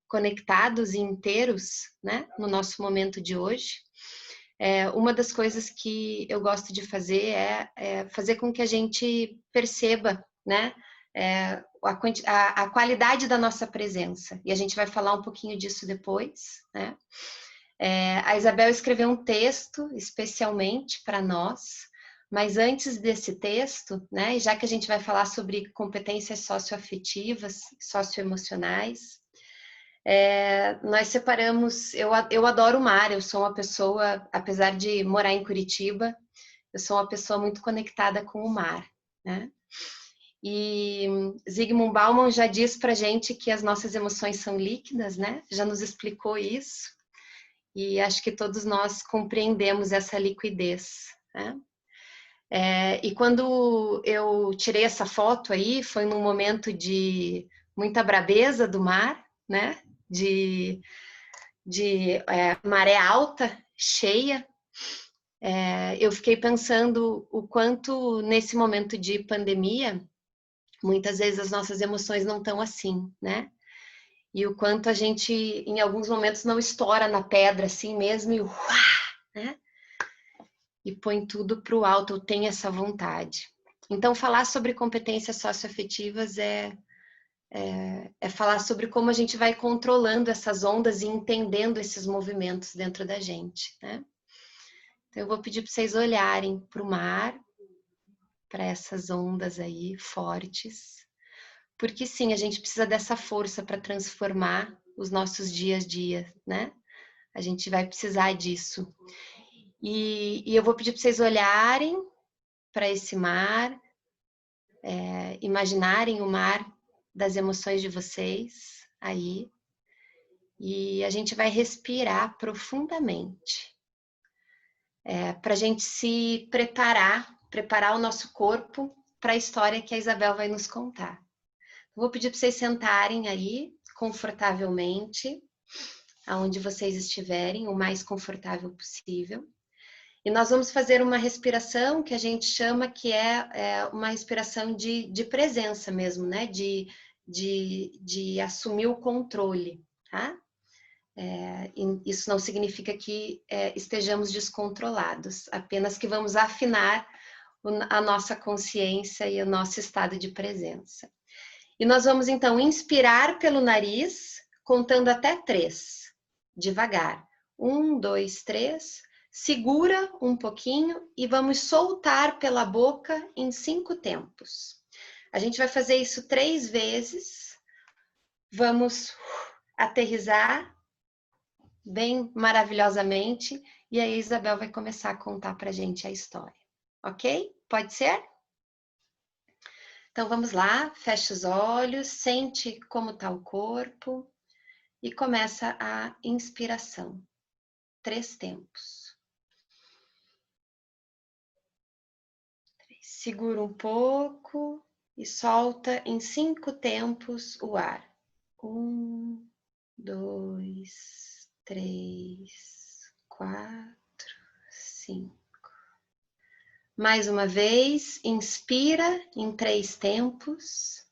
conectados e inteiros, né, no nosso momento de hoje. Uma das coisas que eu gosto de é fazer com que a gente perceba, né, a qualidade da nossa presença. E a gente vai falar um pouquinho disso depois, né? A Isabel escreveu um texto especialmente para nós, mas antes desse texto, né, já que a gente vai falar sobre competências socioafetivas, socioemocionais, nós separamos. Eu adoro o mar, eu sou uma pessoa, apesar de morar em Curitiba, eu sou uma pessoa muito conectada com o mar, né? E Zygmunt Bauman já diz pra gente que as nossas emoções são líquidas, né? Já nos explicou isso. E acho que todos nós compreendemos essa liquidez, né? E quando eu tirei essa foto aí, foi num momento de muita braveza do mar, né? De maré alta, cheia. Eu fiquei pensando o quanto nesse momento de pandemia, muitas vezes as nossas emoções não estão assim, né? E o quanto a gente, em alguns momentos, não estoura na pedra assim mesmo e né? E põe tudo para o alto, eu tenho essa vontade. Então, falar sobre competências socioafetivas é falar sobre como a gente vai controlando essas ondas e entendendo esses movimentos dentro da gente, né? Então, eu vou pedir para vocês olharem para o mar, para essas ondas aí fortes, porque sim, a gente precisa dessa força para transformar os nossos dias a dia, né? A gente vai precisar disso. E eu vou pedir para vocês olharem para esse mar, imaginarem o mar das emoções de vocês aí, e a gente vai respirar profundamente, para a gente se preparar o nosso corpo para a história que a Isabel vai nos contar. Vou pedir para vocês sentarem aí, confortavelmente, aonde vocês estiverem, o mais confortável possível. E nós vamos fazer uma respiração que a gente chama que é uma respiração de presença mesmo, né? De assumir o controle, tá? Isso não significa que estejamos descontrolados, apenas que vamos afinar a nossa consciência e o nosso estado de presença. E nós vamos então inspirar pelo nariz, contando até 3, devagar. 1, 2, 3. Segura um pouquinho e vamos soltar pela boca em 5 tempos. A gente vai fazer isso 3 vezes. Vamos aterrissar bem maravilhosamente e aí a Isabel vai começar a contar pra gente a história. Ok? Pode ser? Então vamos lá, fecha os olhos, sente como está o corpo e começa a inspiração. 3 tempos. Segura um pouco e solta em 5 tempos o ar. 1, 2, 3, 4, 5. Mais uma vez, inspira em 3 tempos.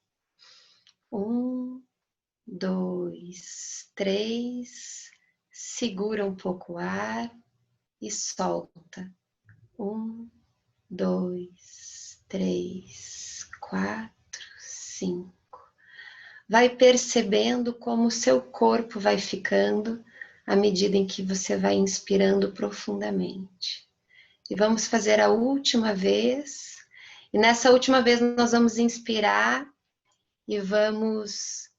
1, 2, 3. Segura um pouco o ar e solta. 1, 2, 3, 4, 5. Vai percebendo como o seu corpo vai ficando à medida em que você vai inspirando profundamente. E vamos fazer a última vez. E nessa última vez nós vamos inspirar e vamos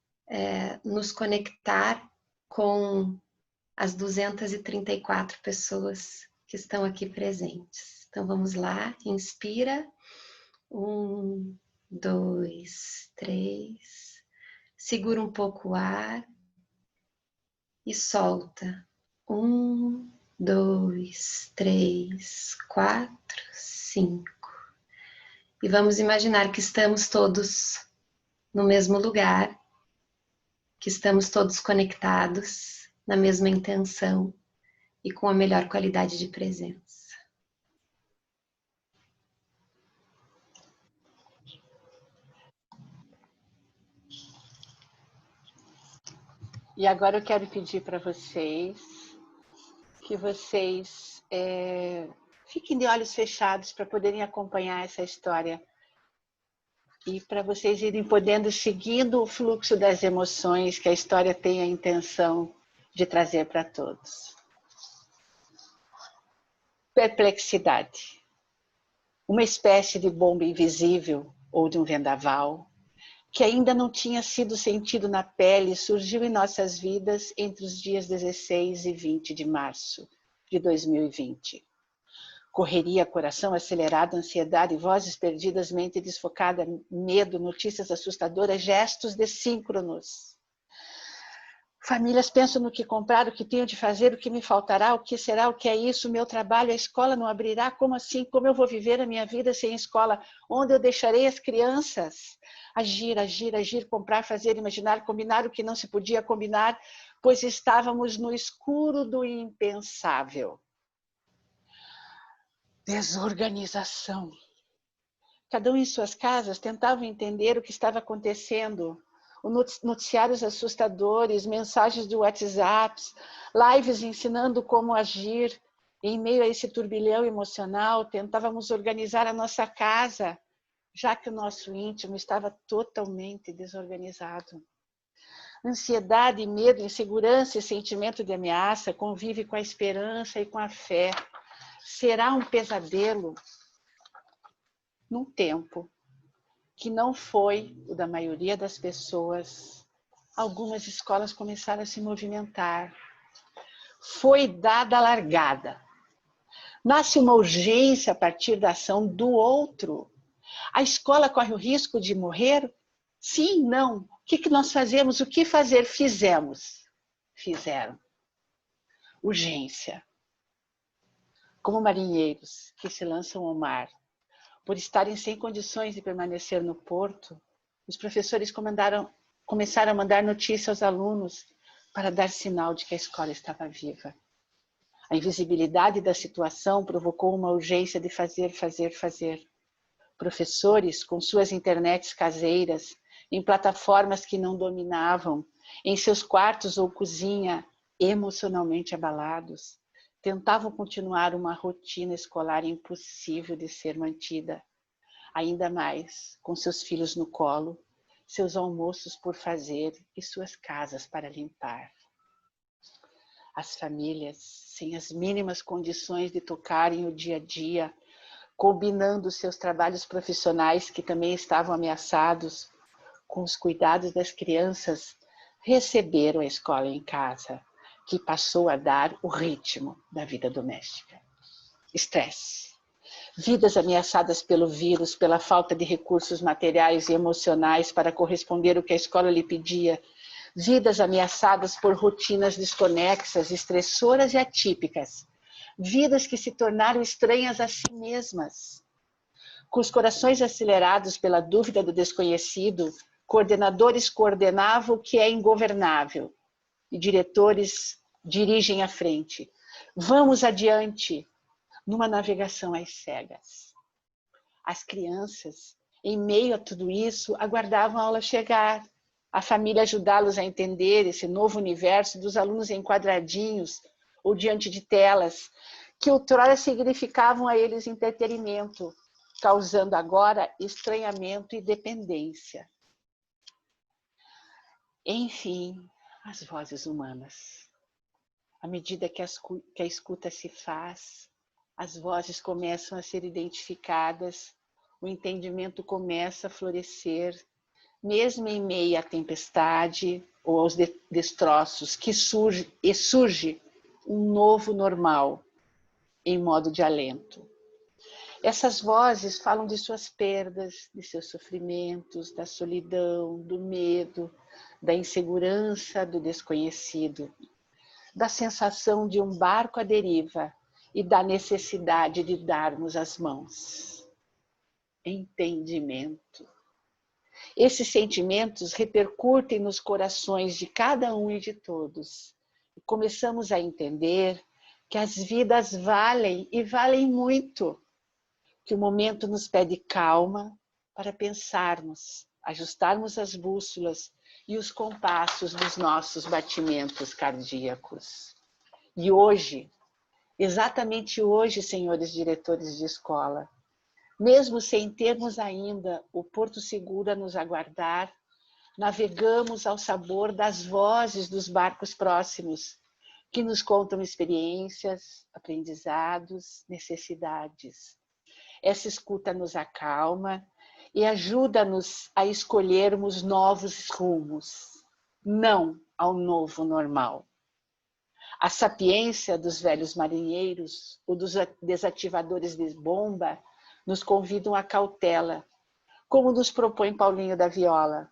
nos conectar com as 234 pessoas que estão aqui presentes. Então vamos lá, inspira. 1, 2, 3. Segura um pouco o ar e solta. 1, 2, 3, 4, 5. E vamos imaginar que estamos todos no mesmo lugar, que estamos todos conectados na mesma intenção e com a melhor qualidade de presença. E agora eu quero pedir para vocês que vocês fiquem de olhos fechados para poderem acompanhar essa história e para vocês irem podendo, seguindo o fluxo das emoções que a história tem a intenção de trazer para todos. Perplexidade. Uma espécie de bomba invisível ou de um vendaval que ainda não tinha sido sentido na pele surgiu em nossas vidas entre os dias 16 e 20 de março de 2020. Correria, coração acelerado, ansiedade, vozes perdidas, mente desfocada, medo, notícias assustadoras, gestos dessíncronos. Famílias pensam no que comprar, o que tenho de fazer, o que me faltará, o que será, o que é isso, o meu trabalho, a escola não abrirá, como assim? Como eu vou viver a minha vida sem escola? Onde eu deixarei as crianças? Agir, agir, agir, comprar, fazer, imaginar, combinar o que não se podia combinar, pois estávamos no escuro do impensável. Desorganização. Cada um em suas casas tentava entender o que estava acontecendo. Noticiários assustadores, mensagens de WhatsApp, lives ensinando como agir. Em meio a esse turbilhão emocional, tentávamos organizar a nossa casa, já que o nosso íntimo estava totalmente desorganizado. Ansiedade, medo, insegurança e sentimento de ameaça convive com a esperança e com a fé. Será um pesadelo num tempo que não foi o da maioria das pessoas. Algumas escolas começaram a se movimentar. Foi dada a largada. Nasce uma urgência a partir da ação do outro. A escola corre o risco de morrer? Sim, não. O que nós fazemos? O que fazer? Fizemos. Fizeram. Urgência. Como marinheiros que se lançam ao mar, por estarem sem condições de permanecer no porto, os professores começaram a mandar notícia aos alunos para dar sinal de que a escola estava viva. A invisibilidade da situação provocou uma urgência de fazer, fazer, fazer. Professores, com suas internets caseiras, em plataformas que não dominavam, em seus quartos ou cozinha, emocionalmente abalados, tentavam continuar uma rotina escolar impossível de ser mantida. Ainda mais com seus filhos no colo, seus almoços por fazer e suas casas para limpar. As famílias, sem as mínimas condições de tocarem o dia a dia, combinando seus trabalhos profissionais que também estavam ameaçados, com os cuidados das crianças, receberam a escola em casa, que passou a dar o ritmo da vida doméstica. Estresse. Vidas ameaçadas pelo vírus, pela falta de recursos materiais e emocionais para corresponder ao que a escola lhe pedia. Vidas ameaçadas por rotinas desconexas, estressoras e atípicas. Vidas que se tornaram estranhas a si mesmas. Com os corações acelerados pela dúvida do desconhecido, coordenadores coordenavam o que é ingovernável e diretores dirigem à frente. Vamos adiante, numa navegação às cegas. As crianças, em meio a tudo isso, aguardavam a aula chegar, a família ajudá-los a entender esse novo universo dos alunos em quadradinhos ou diante de telas, que outrora significavam a eles entretenimento, causando agora estranhamento e dependência. Enfim, as vozes humanas. À medida que a escuta se faz, as vozes começam a ser identificadas, o entendimento começa a florescer, mesmo em meio à tempestade ou aos destroços, que surge um novo normal, em modo de alento. Essas vozes falam de suas perdas, de seus sofrimentos, da solidão, do medo, da insegurança, do desconhecido, da sensação de um barco à deriva e da necessidade de darmos as mãos. Entendimento. Esses sentimentos repercutem nos corações de cada um e de todos. E começamos a entender que as vidas valem e valem muito, que o momento nos pede calma para pensarmos, ajustarmos as bússolas e os compassos dos nossos batimentos cardíacos. E hoje, exatamente hoje, senhores diretores de escola, mesmo sem termos ainda o Porto Seguro a nos aguardar, navegamos ao sabor das vozes dos barcos próximos, que nos contam experiências, aprendizados, necessidades. Essa escuta nos acalma e ajuda-nos a escolhermos novos rumos, não ao novo normal. A sapiência dos velhos marinheiros ou dos desativadores de bomba nos convidam à cautela, como nos propõe Paulinho da Viola.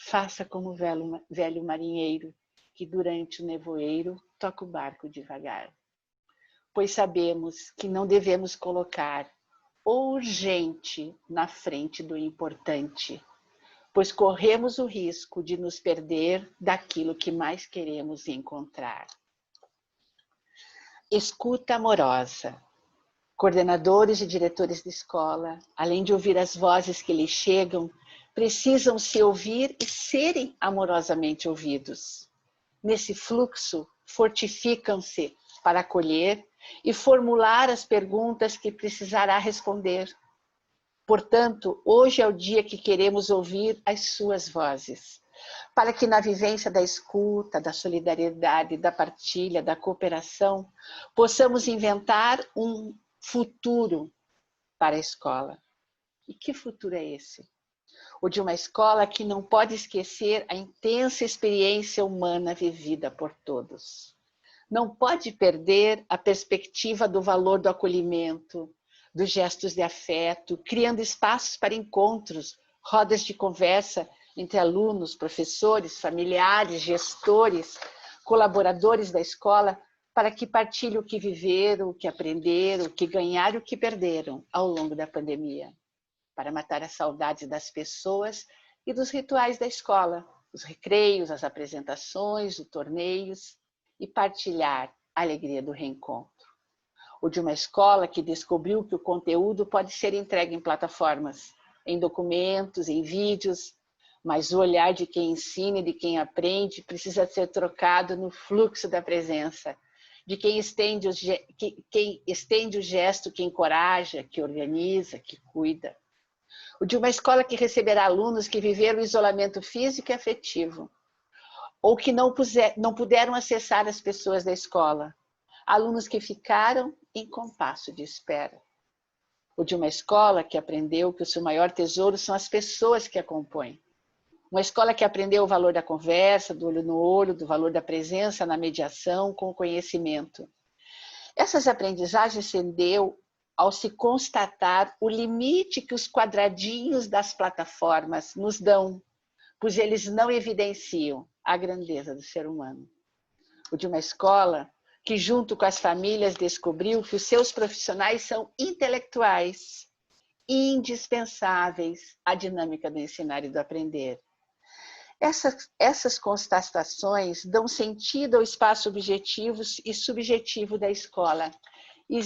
Faça como o velho marinheiro, que durante o nevoeiro toca o barco devagar. Pois sabemos que não devemos colocar o urgente na frente do importante, pois corremos o risco de nos perder daquilo que mais queremos encontrar. Escuta amorosa. Coordenadores e diretores de escola, além de ouvir as vozes que lhes chegam, precisam se ouvir e serem amorosamente ouvidos. Nesse fluxo, fortificam-se para acolher e formular as perguntas que precisará responder. Portanto, hoje é o dia que queremos ouvir as suas vozes, para que na vivência da escuta, da solidariedade, da partilha, da cooperação, possamos inventar um futuro para a escola. E que futuro é esse? O de uma escola que não pode esquecer a intensa experiência humana vivida por todos. Não pode perder a perspectiva do valor do acolhimento, dos gestos de afeto, criando espaços para encontros, rodas de conversa entre alunos, professores, familiares, gestores, colaboradores da escola, para que partilhem o que viveram, o que aprenderam, o que ganharam e o que perderam ao longo da pandemia, para matar as saudades das pessoas e dos rituais da escola, os recreios, as apresentações, os torneios, e partilhar a alegria do reencontro. Ou de uma escola que descobriu que o conteúdo pode ser entregue em plataformas, em documentos, em vídeos, mas o olhar de quem ensina e de quem aprende precisa ser trocado no fluxo da presença, de quem estende o gesto, que encoraja, que organiza, que cuida. O de uma escola que receberá alunos que viveram o isolamento físico e afetivo, ou que não puderam acessar as pessoas da escola, alunos que ficaram em compasso de espera. O de uma escola que aprendeu que o seu maior tesouro são as pessoas que a compõem. Uma escola que aprendeu o valor da conversa, do olho no olho, do valor da presença na mediação com o conhecimento. Essas aprendizagens se deu ao se constatar o limite que os quadradinhos das plataformas nos dão, pois eles não evidenciam a grandeza do ser humano. O de uma escola que, junto com as famílias, descobriu que os seus profissionais são intelectuais, indispensáveis à dinâmica do ensinar e do aprender. Essas constatações dão sentido ao espaço objetivo e subjetivo da escola e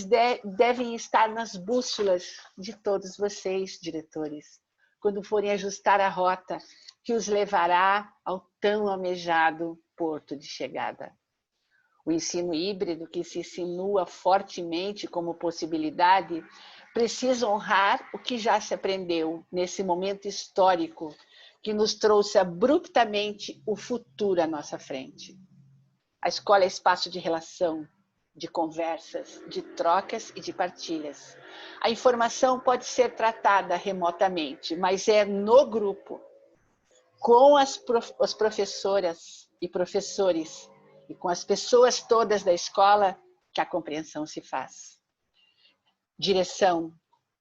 devem estar nas bússolas de todos vocês, diretores, quando forem ajustar a rota que os levará ao tão almejado porto de chegada. O ensino híbrido, que se insinua fortemente como possibilidade, precisa honrar o que já se aprendeu nesse momento histórico que nos trouxe abruptamente o futuro à nossa frente. A escola é espaço de relação, de conversas, de trocas e de partilhas. A informação pode ser tratada remotamente, mas é no grupo, com as professoras e professores e com as pessoas todas da escola que a compreensão se faz. Direção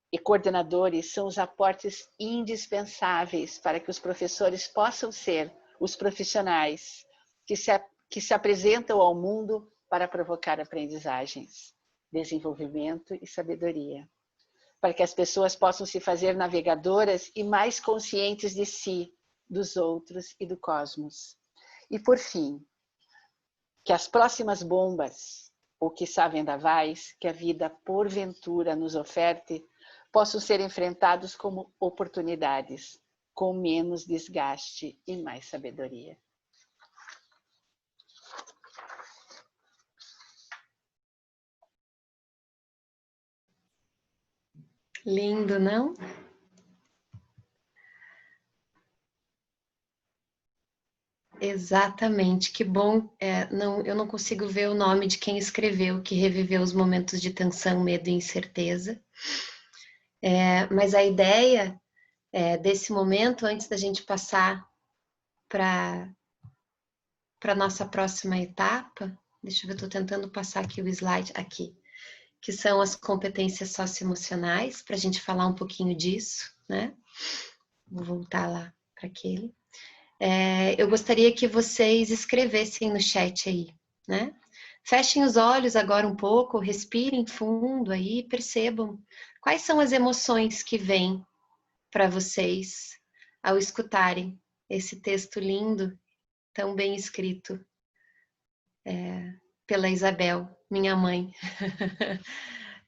e coordenadores são os aportes indispensáveis para que os professores possam ser os profissionais que se apresentam ao mundo para provocar aprendizagens, desenvolvimento e sabedoria, para que as pessoas possam se fazer navegadoras e mais conscientes de si, dos outros e do cosmos. E, por fim, que as próximas bombas, ou quiçá vendavais, que a vida porventura nos oferte, possam ser enfrentados como oportunidades, com menos desgaste e mais sabedoria. Lindo, não? Exatamente, que bom. Eu não consigo ver o nome de quem escreveu, que reviveu os momentos de tensão, medo e incerteza. Mas a ideia desse momento, antes da gente passar para a nossa próxima etapa, deixa eu ver, estou tentando passar aqui o slide, aqui, que são as competências socioemocionais, para a gente falar um pouquinho disso, né? Vou voltar lá para aquele. Eu gostaria que vocês escrevessem no chat aí, né? Fechem os olhos agora um pouco, respirem fundo aí, percebam quais são as emoções que vêm para vocês ao escutarem esse texto lindo, tão bem escrito pela Isabel, minha mãe.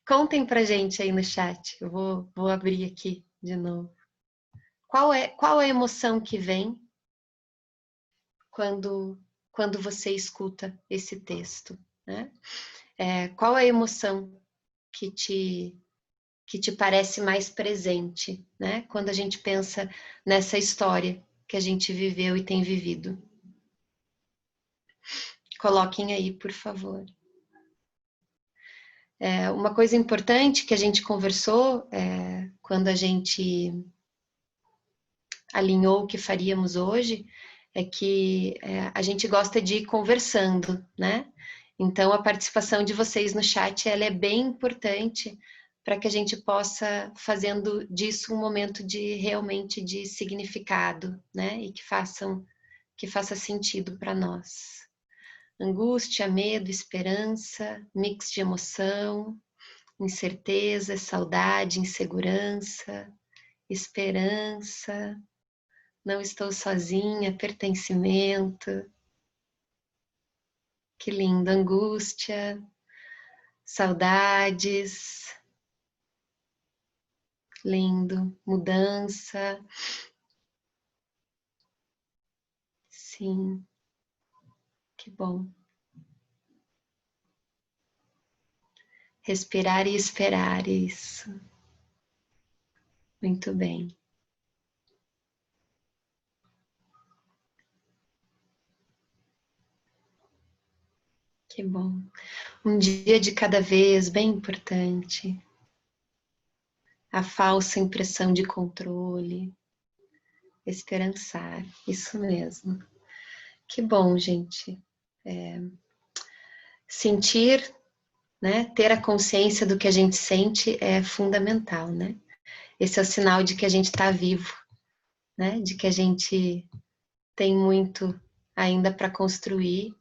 Contem pra gente aí no chat, eu vou abrir aqui de novo. Qual é a emoção que vem quando você escuta esse texto, né? Qual a emoção que te parece mais presente, né? Quando a gente pensa nessa história que a gente viveu e tem vivido. Coloquem aí, por favor. Uma coisa importante que a gente conversou quando a gente alinhou o que faríamos hoje é que a gente gosta de ir conversando, né? Então, a participação de vocês no chat ela é bem importante para que a gente possa fazendo disso um momento de realmente de significado, né? E que faça sentido para nós. Angústia, medo, esperança, mix de emoção, incerteza, saudade, insegurança, esperança, não estou sozinha, pertencimento. Que lindo, angústia, saudades, lindo, mudança. Sim, que bom. Respirar e esperar, isso. Muito bem. Que bom. Um dia de cada vez, bem importante. A falsa impressão de controle. Esperançar, isso mesmo. Que bom, gente. Sentir, né? Ter a consciência do que a gente sente é fundamental, né? Esse é o sinal de que a gente está vivo, né? De que a gente tem muito ainda para construir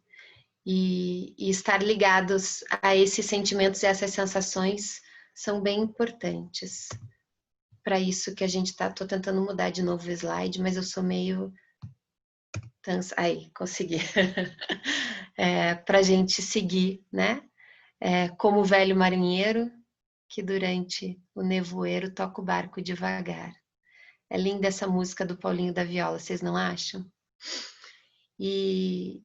e estar ligados a esses sentimentos e essas sensações são bem importantes. Para isso que a gente está, estou tentando mudar de novo o slide, mas eu sou meio aí, consegui. Para a gente seguir, né? Como o velho marinheiro que durante o nevoeiro toca o barco devagar. É linda essa música do Paulinho da Viola, vocês não acham? E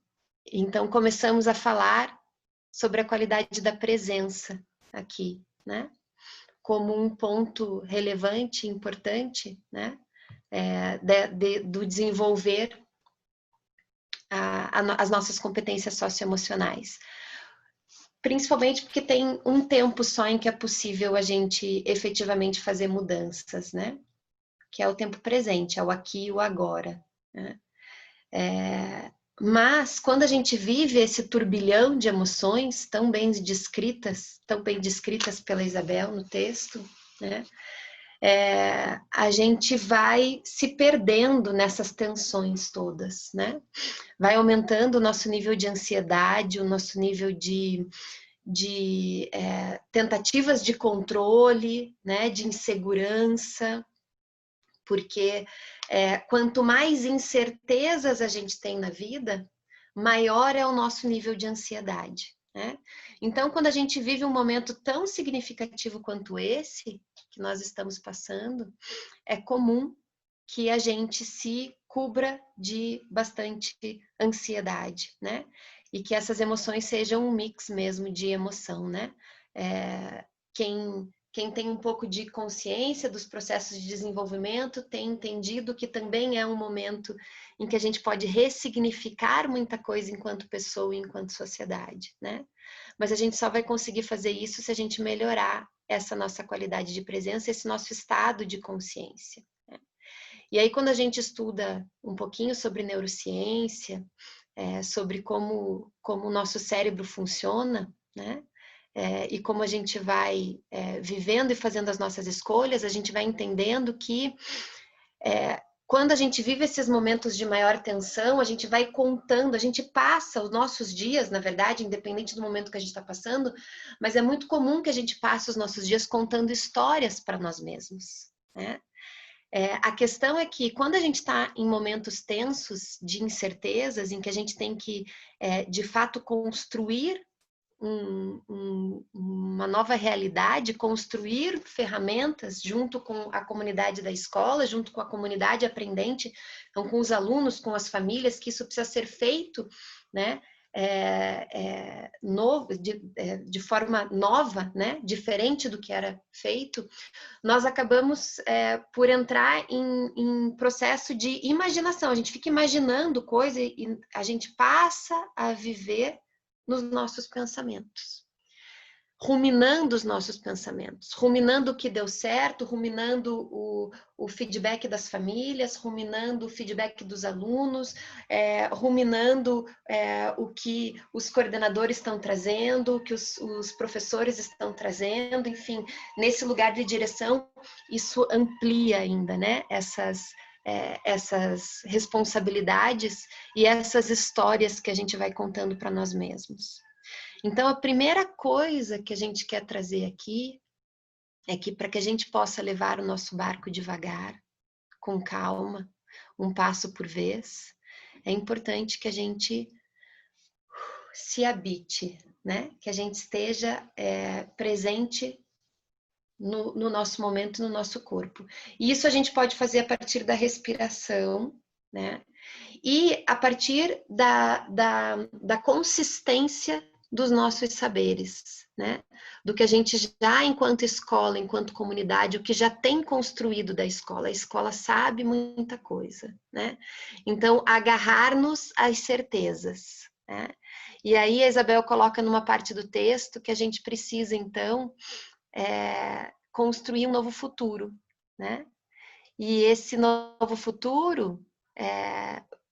então começamos a falar sobre a qualidade da presença aqui, né? Como um ponto relevante, importante, né? Do desenvolver as nossas competências socioemocionais. Principalmente porque tem um tempo só em que é possível a gente efetivamente fazer mudanças, né? Que é o tempo presente, é o aqui e o agora, né? Mas quando a gente vive esse turbilhão de emoções tão bem descritas pela Isabel no texto, né? A gente vai se perdendo nessas tensões todas, né? Vai aumentando o nosso nível de ansiedade, o nosso nível de tentativas de controle, né? De insegurança, porque quanto mais incertezas a gente tem na vida, maior é o nosso nível de ansiedade, né? Então, quando a gente vive um momento tão significativo quanto esse que nós estamos passando, é comum que a gente se cubra de bastante ansiedade, né? E que essas emoções sejam um mix mesmo de emoção, né? Quem tem um pouco de consciência dos processos de desenvolvimento tem entendido que também é um momento em que a gente pode ressignificar muita coisa enquanto pessoa e enquanto sociedade, né? Mas a gente só vai conseguir fazer isso se a gente melhorar essa nossa qualidade de presença, esse nosso estado de consciência, né? E aí, quando a gente estuda um pouquinho sobre neurociência, sobre como o nosso cérebro funciona, né? E como a gente vai vivendo e fazendo as nossas escolhas, a gente vai entendendo que quando a gente vive esses momentos de maior tensão, a gente vai contando, a gente passa os nossos dias, na verdade, independente do momento que a gente está passando, mas é muito comum que a gente passe os nossos dias contando histórias para nós mesmos, né? A questão é que quando a gente está em momentos tensos de incertezas, em que a gente tem que, de fato, construir uma nova realidade, construir ferramentas junto com a comunidade da escola, junto com a comunidade aprendente, então com os alunos, com as famílias, que isso precisa ser feito, né? De forma nova, né? Diferente do que era feito, nós acabamos por entrar em processo de imaginação. A gente fica imaginando coisas e a gente passa a viver nos nossos pensamentos, ruminando os nossos pensamentos, ruminando o que deu certo, ruminando o feedback das famílias, ruminando o feedback dos alunos, ruminando o que os coordenadores estão trazendo, o que os professores estão trazendo, enfim, nesse lugar de direção, isso amplia ainda, né, essas responsabilidades e essas histórias que a gente vai contando para nós mesmos. Então, a primeira coisa que a gente quer trazer aqui é que para que a gente possa levar o nosso barco devagar, com calma, um passo por vez, é importante que a gente se habite, né? Que a gente esteja presente no nosso momento, no nosso corpo. E isso a gente pode fazer a partir da respiração, né? E a partir da consistência dos nossos saberes, né? Do que a gente já, enquanto escola, enquanto comunidade, o que já tem construído da escola. A escola sabe muita coisa, né? Então, agarrar-nos às certezas, né? E aí a Isabel coloca numa parte do texto que a gente precisa, então, construir um novo futuro, né? E esse novo futuro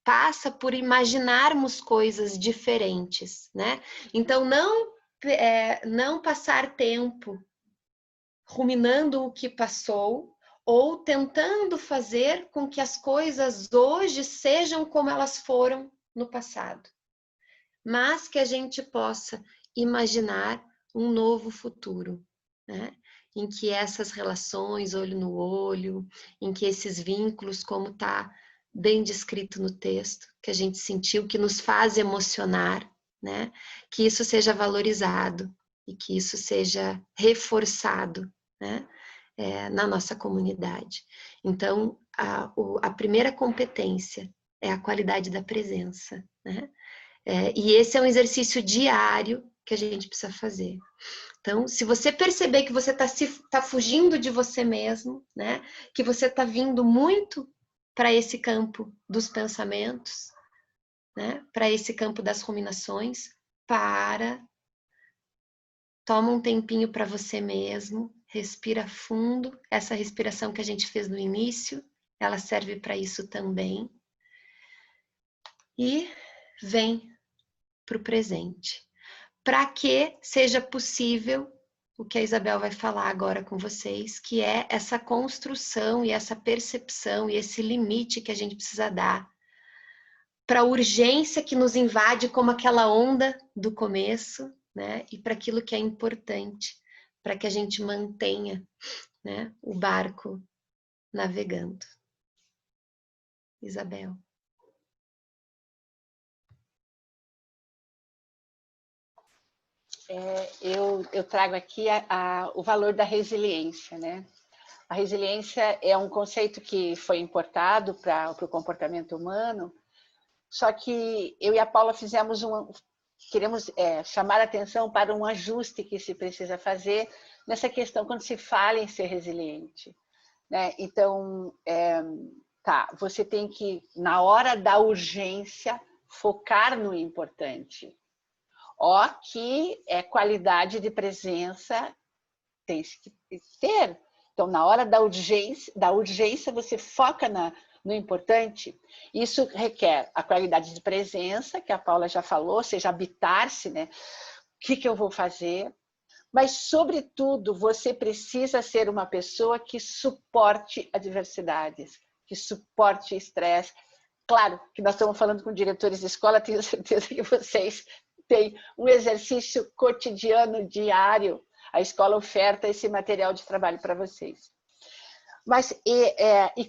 passa por imaginarmos coisas diferentes, né? Então, não passar tempo ruminando o que passou ou tentando fazer com que as coisas hoje sejam como elas foram no passado, mas que a gente possa imaginar um novo futuro, né? Em que essas relações olho no olho, em que esses vínculos, como está bem descrito no texto, que a gente sentiu, que nos faz emocionar, né? Que isso seja valorizado e que isso seja reforçado, né? Na nossa comunidade. Então, a primeira competência é a qualidade da presença, né? E esse é um exercício diário que a gente precisa fazer. Então, se você perceber que você está fugindo de você mesmo, né? Que você está vindo muito para esse campo dos pensamentos, né? Para esse campo das ruminações, toma um tempinho para você mesmo, respira fundo. Essa respiração que a gente fez no início, ela serve para isso também. E vem para o presente, para que seja possível o que a Isabel vai falar agora com vocês, que é essa construção e essa percepção e esse limite que a gente precisa dar para a urgência que nos invade como aquela onda do começo, né? E para aquilo que é importante, para que a gente mantenha, né, o barco navegando. Isabel. Eu trago aqui o valor da resiliência, né? A resiliência é um conceito que foi importado para o comportamento humano, só que eu e a Paula queremos chamar a atenção para um ajuste que se precisa fazer nessa questão quando se fala em ser resiliente, né? Então, você tem que, na hora da urgência, focar no importante. Ó, que qualidade de presença tem que ter. Então, na hora da urgência você foca no importante. Isso requer a qualidade de presença, que a Paula já falou, ou seja, habitar-se, né? O que eu vou fazer? Mas, sobretudo, você precisa ser uma pessoa que suporte adversidades, que suporte estresse. Claro que nós estamos falando com diretores de escola, tenho certeza que vocês têm um exercício cotidiano, diário. A escola oferta esse material de trabalho para vocês. Mas,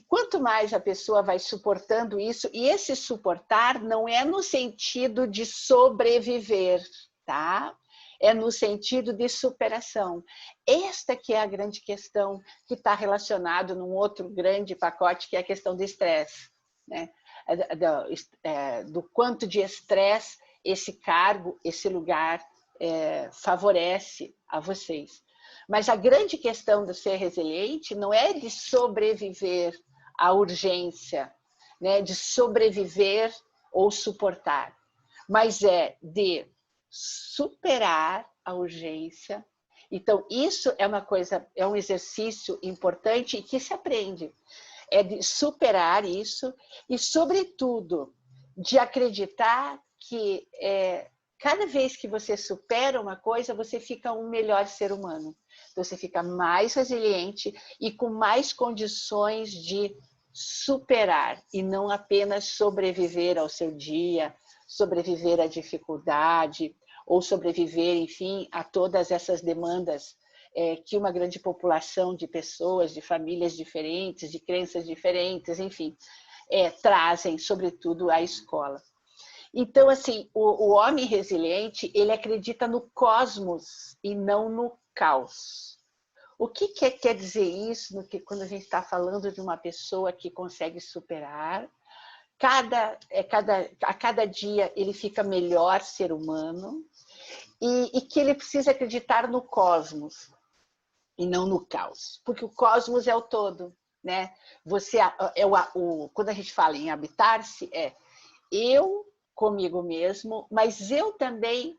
quanto mais a pessoa vai suportando isso, e esse suportar não é no sentido de sobreviver, tá? É no sentido de superação. Esta que é a grande questão que está relacionado num outro grande pacote, que é a questão do estresse, né? Do quanto de estresse esse cargo, esse lugar favorece a vocês. Mas a grande questão do ser resiliente não é de sobreviver à urgência, né? De sobreviver ou suportar, mas é de superar a urgência. Então, isso é uma coisa, é um exercício importante e que se aprende. É de superar isso e, sobretudo, de acreditar que cada vez que você supera uma coisa, você fica um melhor ser humano. Então, você fica mais resiliente e com mais condições de superar e não apenas sobreviver ao seu dia, sobreviver à dificuldade ou sobreviver, enfim, a todas essas demandas que uma grande população de pessoas, de famílias diferentes, de crenças diferentes, enfim, trazem, sobretudo, à escola. Então, assim, o homem resiliente, ele acredita no cosmos e não no caos. O que quer dizer isso quando a gente está falando de uma pessoa que consegue superar? A cada dia ele fica melhor ser humano e que ele precisa acreditar no cosmos e não no caos, porque o cosmos é o todo, né? Quando a gente fala em habitar-se, eu comigo mesmo, mas eu também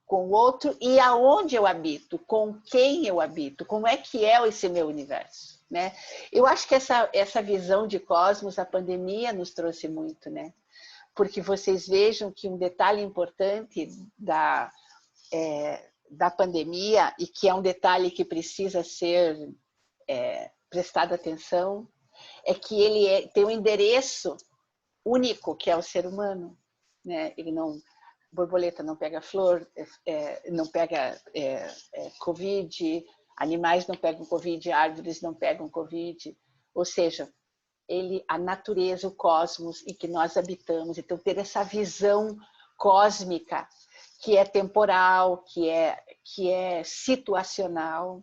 com o outro e aonde eu habito, com quem eu habito, como é que é esse meu universo, né? Eu acho que essa visão de cosmos, a pandemia nos trouxe muito, né? Porque vocês vejam que um detalhe importante da pandemia e que é um detalhe que precisa ser prestado atenção é que ele tem um endereço único, que é o ser humano, né? Ele não borboleta não pega flor, não pega Covid, animais não pegam Covid, árvores não pegam Covid, ou seja, a natureza, o cosmos em que nós habitamos. Então, ter essa visão cósmica que é temporal, que é situacional.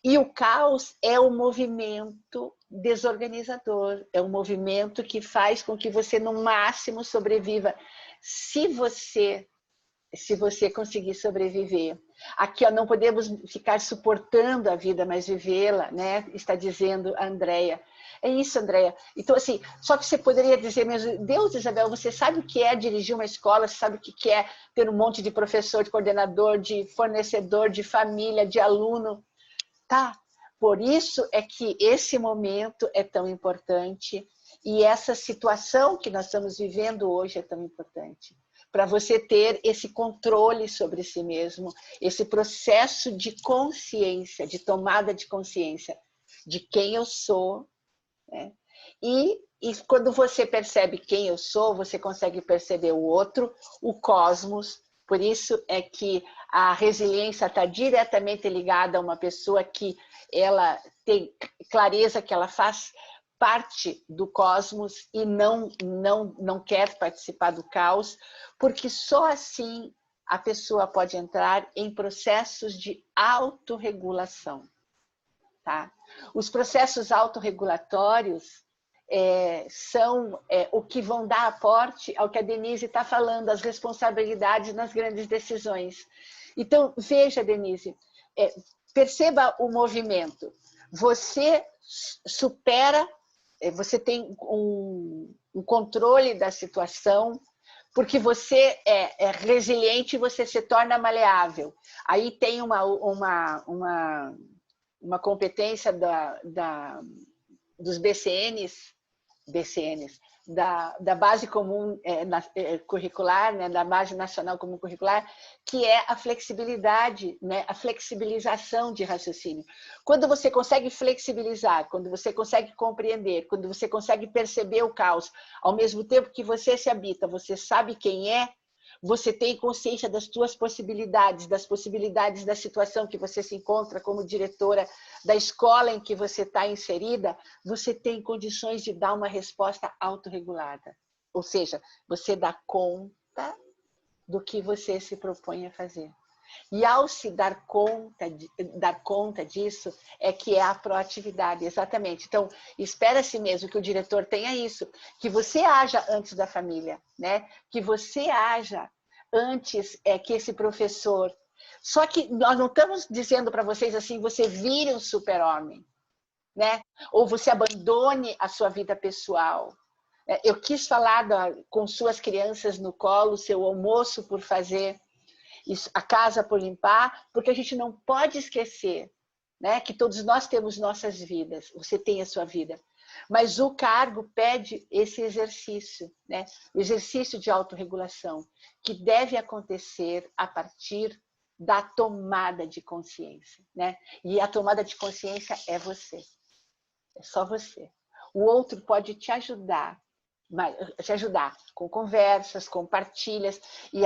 E o caos é um movimento desorganizador, é um movimento que faz com que você, no máximo, sobreviva. Se você conseguir sobreviver. Aqui, ó, não podemos ficar suportando a vida, mas vivê-la, né? Está dizendo a Andréia. É isso, Andréia. Então, assim, só que você poderia dizer mesmo, Deus, Isabel, você sabe o que é dirigir uma escola, você sabe o que é ter um monte de professor, de coordenador, de fornecedor, de família, de aluno. Tá? Por isso é que esse momento é tão importante e essa situação que nós estamos vivendo hoje é tão importante. Para você ter esse controle sobre si mesmo, esse processo de consciência, de tomada de consciência de quem eu sou, né? E quando você percebe quem eu sou, você consegue perceber o outro, o cosmos. Por isso é que a resiliência está diretamente ligada a uma pessoa que ela tem clareza que ela faz parte do cosmos e não quer participar do caos, porque só assim a pessoa pode entrar em processos de autorregulação. tá? Os processos autorregulatórios são o que vão dar aporte ao que a Denise está falando, as responsabilidades nas grandes decisões. Então, veja, Denise, perceba o movimento. Você supera, você tem um controle da situação, porque você é resiliente e você se torna maleável. Aí tem uma competência dos BCNs, da base comum curricular, né, da base nacional comum curricular, que é a flexibilidade, né, a flexibilização de raciocínio. Quando você consegue flexibilizar, quando você consegue compreender, quando você consegue perceber o caos, ao mesmo tempo que você se habita, você sabe quem é, você tem consciência das suas possibilidades, das possibilidades da situação que você se encontra como diretora da escola em que você está inserida, você tem condições de dar uma resposta autorregulada. Ou seja, você dá conta do que você se propõe a fazer. E ao se dar conta disso, é que é a proatividade, exatamente. Então, espera-se mesmo que o diretor tenha isso, que você haja antes da família, né? Que você haja antes que esse professor. Só que nós não estamos dizendo para vocês assim, você vire um super-homem, né? Ou você abandone a sua vida pessoal. Eu quis falar com suas crianças no colo, seu almoço por fazer, a casa por limpar, porque a gente não pode esquecer, né, que todos nós temos nossas vidas, você tem a sua vida, mas o cargo pede esse exercício, né, o exercício de autorregulação, que deve acontecer a partir da tomada de consciência, né? E a tomada de consciência é você, é só você. O outro pode te ajudar com conversas, com partilhas, e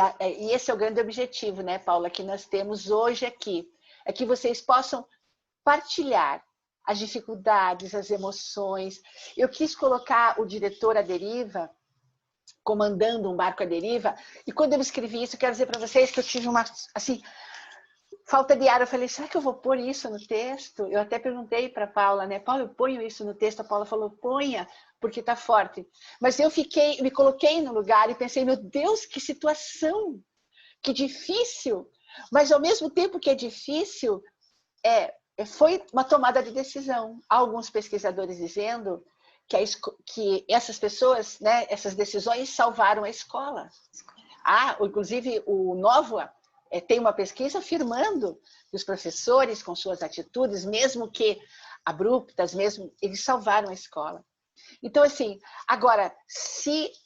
esse é o grande objetivo, né, Paula, que nós temos hoje aqui, é que vocês possam partilhar as dificuldades, as emoções. Eu quis colocar o diretor à deriva, comandando um barco à deriva, e quando eu escrevi isso, eu quero dizer para vocês que eu tive uma, assim, falta de ar. Eu falei, será que eu vou pôr isso no texto? Eu até perguntei para a Paula, né? Paula, eu ponho isso no texto? A Paula falou, ponha, porque está forte. Mas eu me coloquei no lugar e pensei, meu Deus, que situação, que difícil. Mas ao mesmo tempo que é difícil, foi uma tomada de decisão. Há alguns pesquisadores dizendo que essas pessoas, né, essas decisões salvaram a escola. Inclusive, o Nova tem uma pesquisa afirmando que os professores, com suas atitudes, mesmo que abruptas, eles salvaram a escola. Então, assim, agora,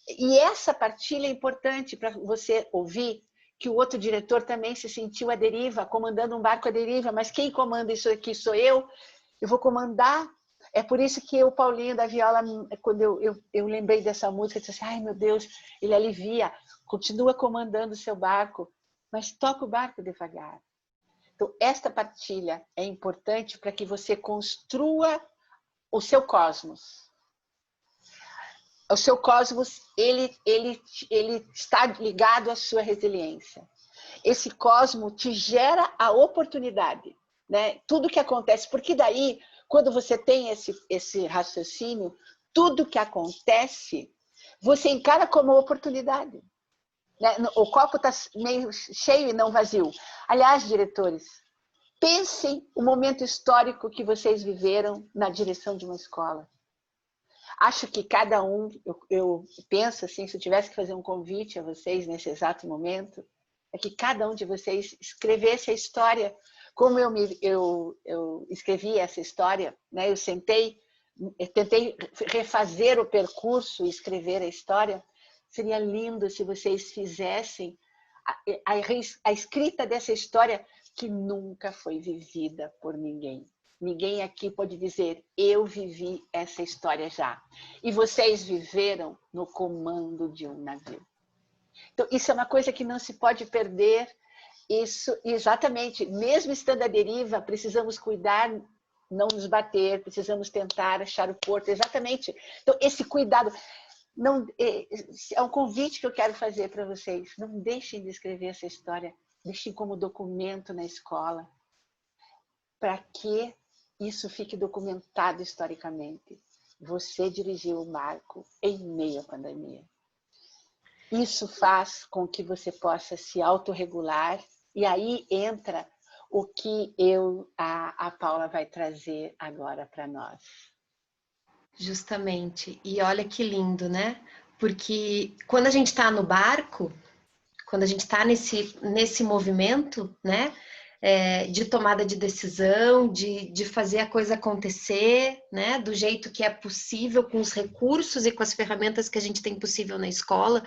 e essa partilha é importante para você ouvir que o outro diretor também se sentiu à deriva, comandando um barco à deriva, mas quem comanda isso aqui sou eu vou comandar. É por isso que o Paulinho da viola, quando eu lembrei dessa música, eu disse assim, ai meu Deus, ele alivia, continua comandando o seu barco, mas toca o barco devagar. Então, esta partilha é importante para que você construa o seu cosmos. O seu cosmos, ele está ligado à sua resiliência. Esse cosmos te gera a oportunidade, né? Tudo que acontece, porque daí, quando você tem esse raciocínio, tudo que acontece, você encara como oportunidade. O copo está meio cheio e não vazio. Aliás, diretores, pensem o momento histórico que vocês viveram na direção de uma escola. Acho que cada um, eu penso assim, se eu tivesse que fazer um convite a vocês nesse exato momento, é que cada um de vocês escrevesse a história como eu escrevi essa história, né? Eu tentei refazer o percurso e escrever a história. Seria lindo se vocês fizessem a escrita dessa história que nunca foi vivida por ninguém. Ninguém aqui pode dizer, eu vivi essa história já. E vocês viveram no comando de um navio. Então, isso é uma coisa que não se pode perder. Isso, exatamente, mesmo estando à deriva, precisamos cuidar, não nos bater, precisamos tentar achar o porto, exatamente. Então, esse cuidado... é um convite que eu quero fazer para vocês. Não deixem de escrever essa história, deixem como documento na escola. Para quê? isso fique documentado historicamente. Você dirigiu o barco em meio à pandemia. Isso faz com que você possa se autorregular, e aí entra o que a Paula vai trazer agora para nós. Justamente. E olha que lindo, né? Porque quando a gente está no barco, quando a gente está nesse movimento, né? De tomada de decisão, de fazer a coisa acontecer, né? Do jeito que é possível, com os recursos e com as ferramentas que a gente tem possível na escola,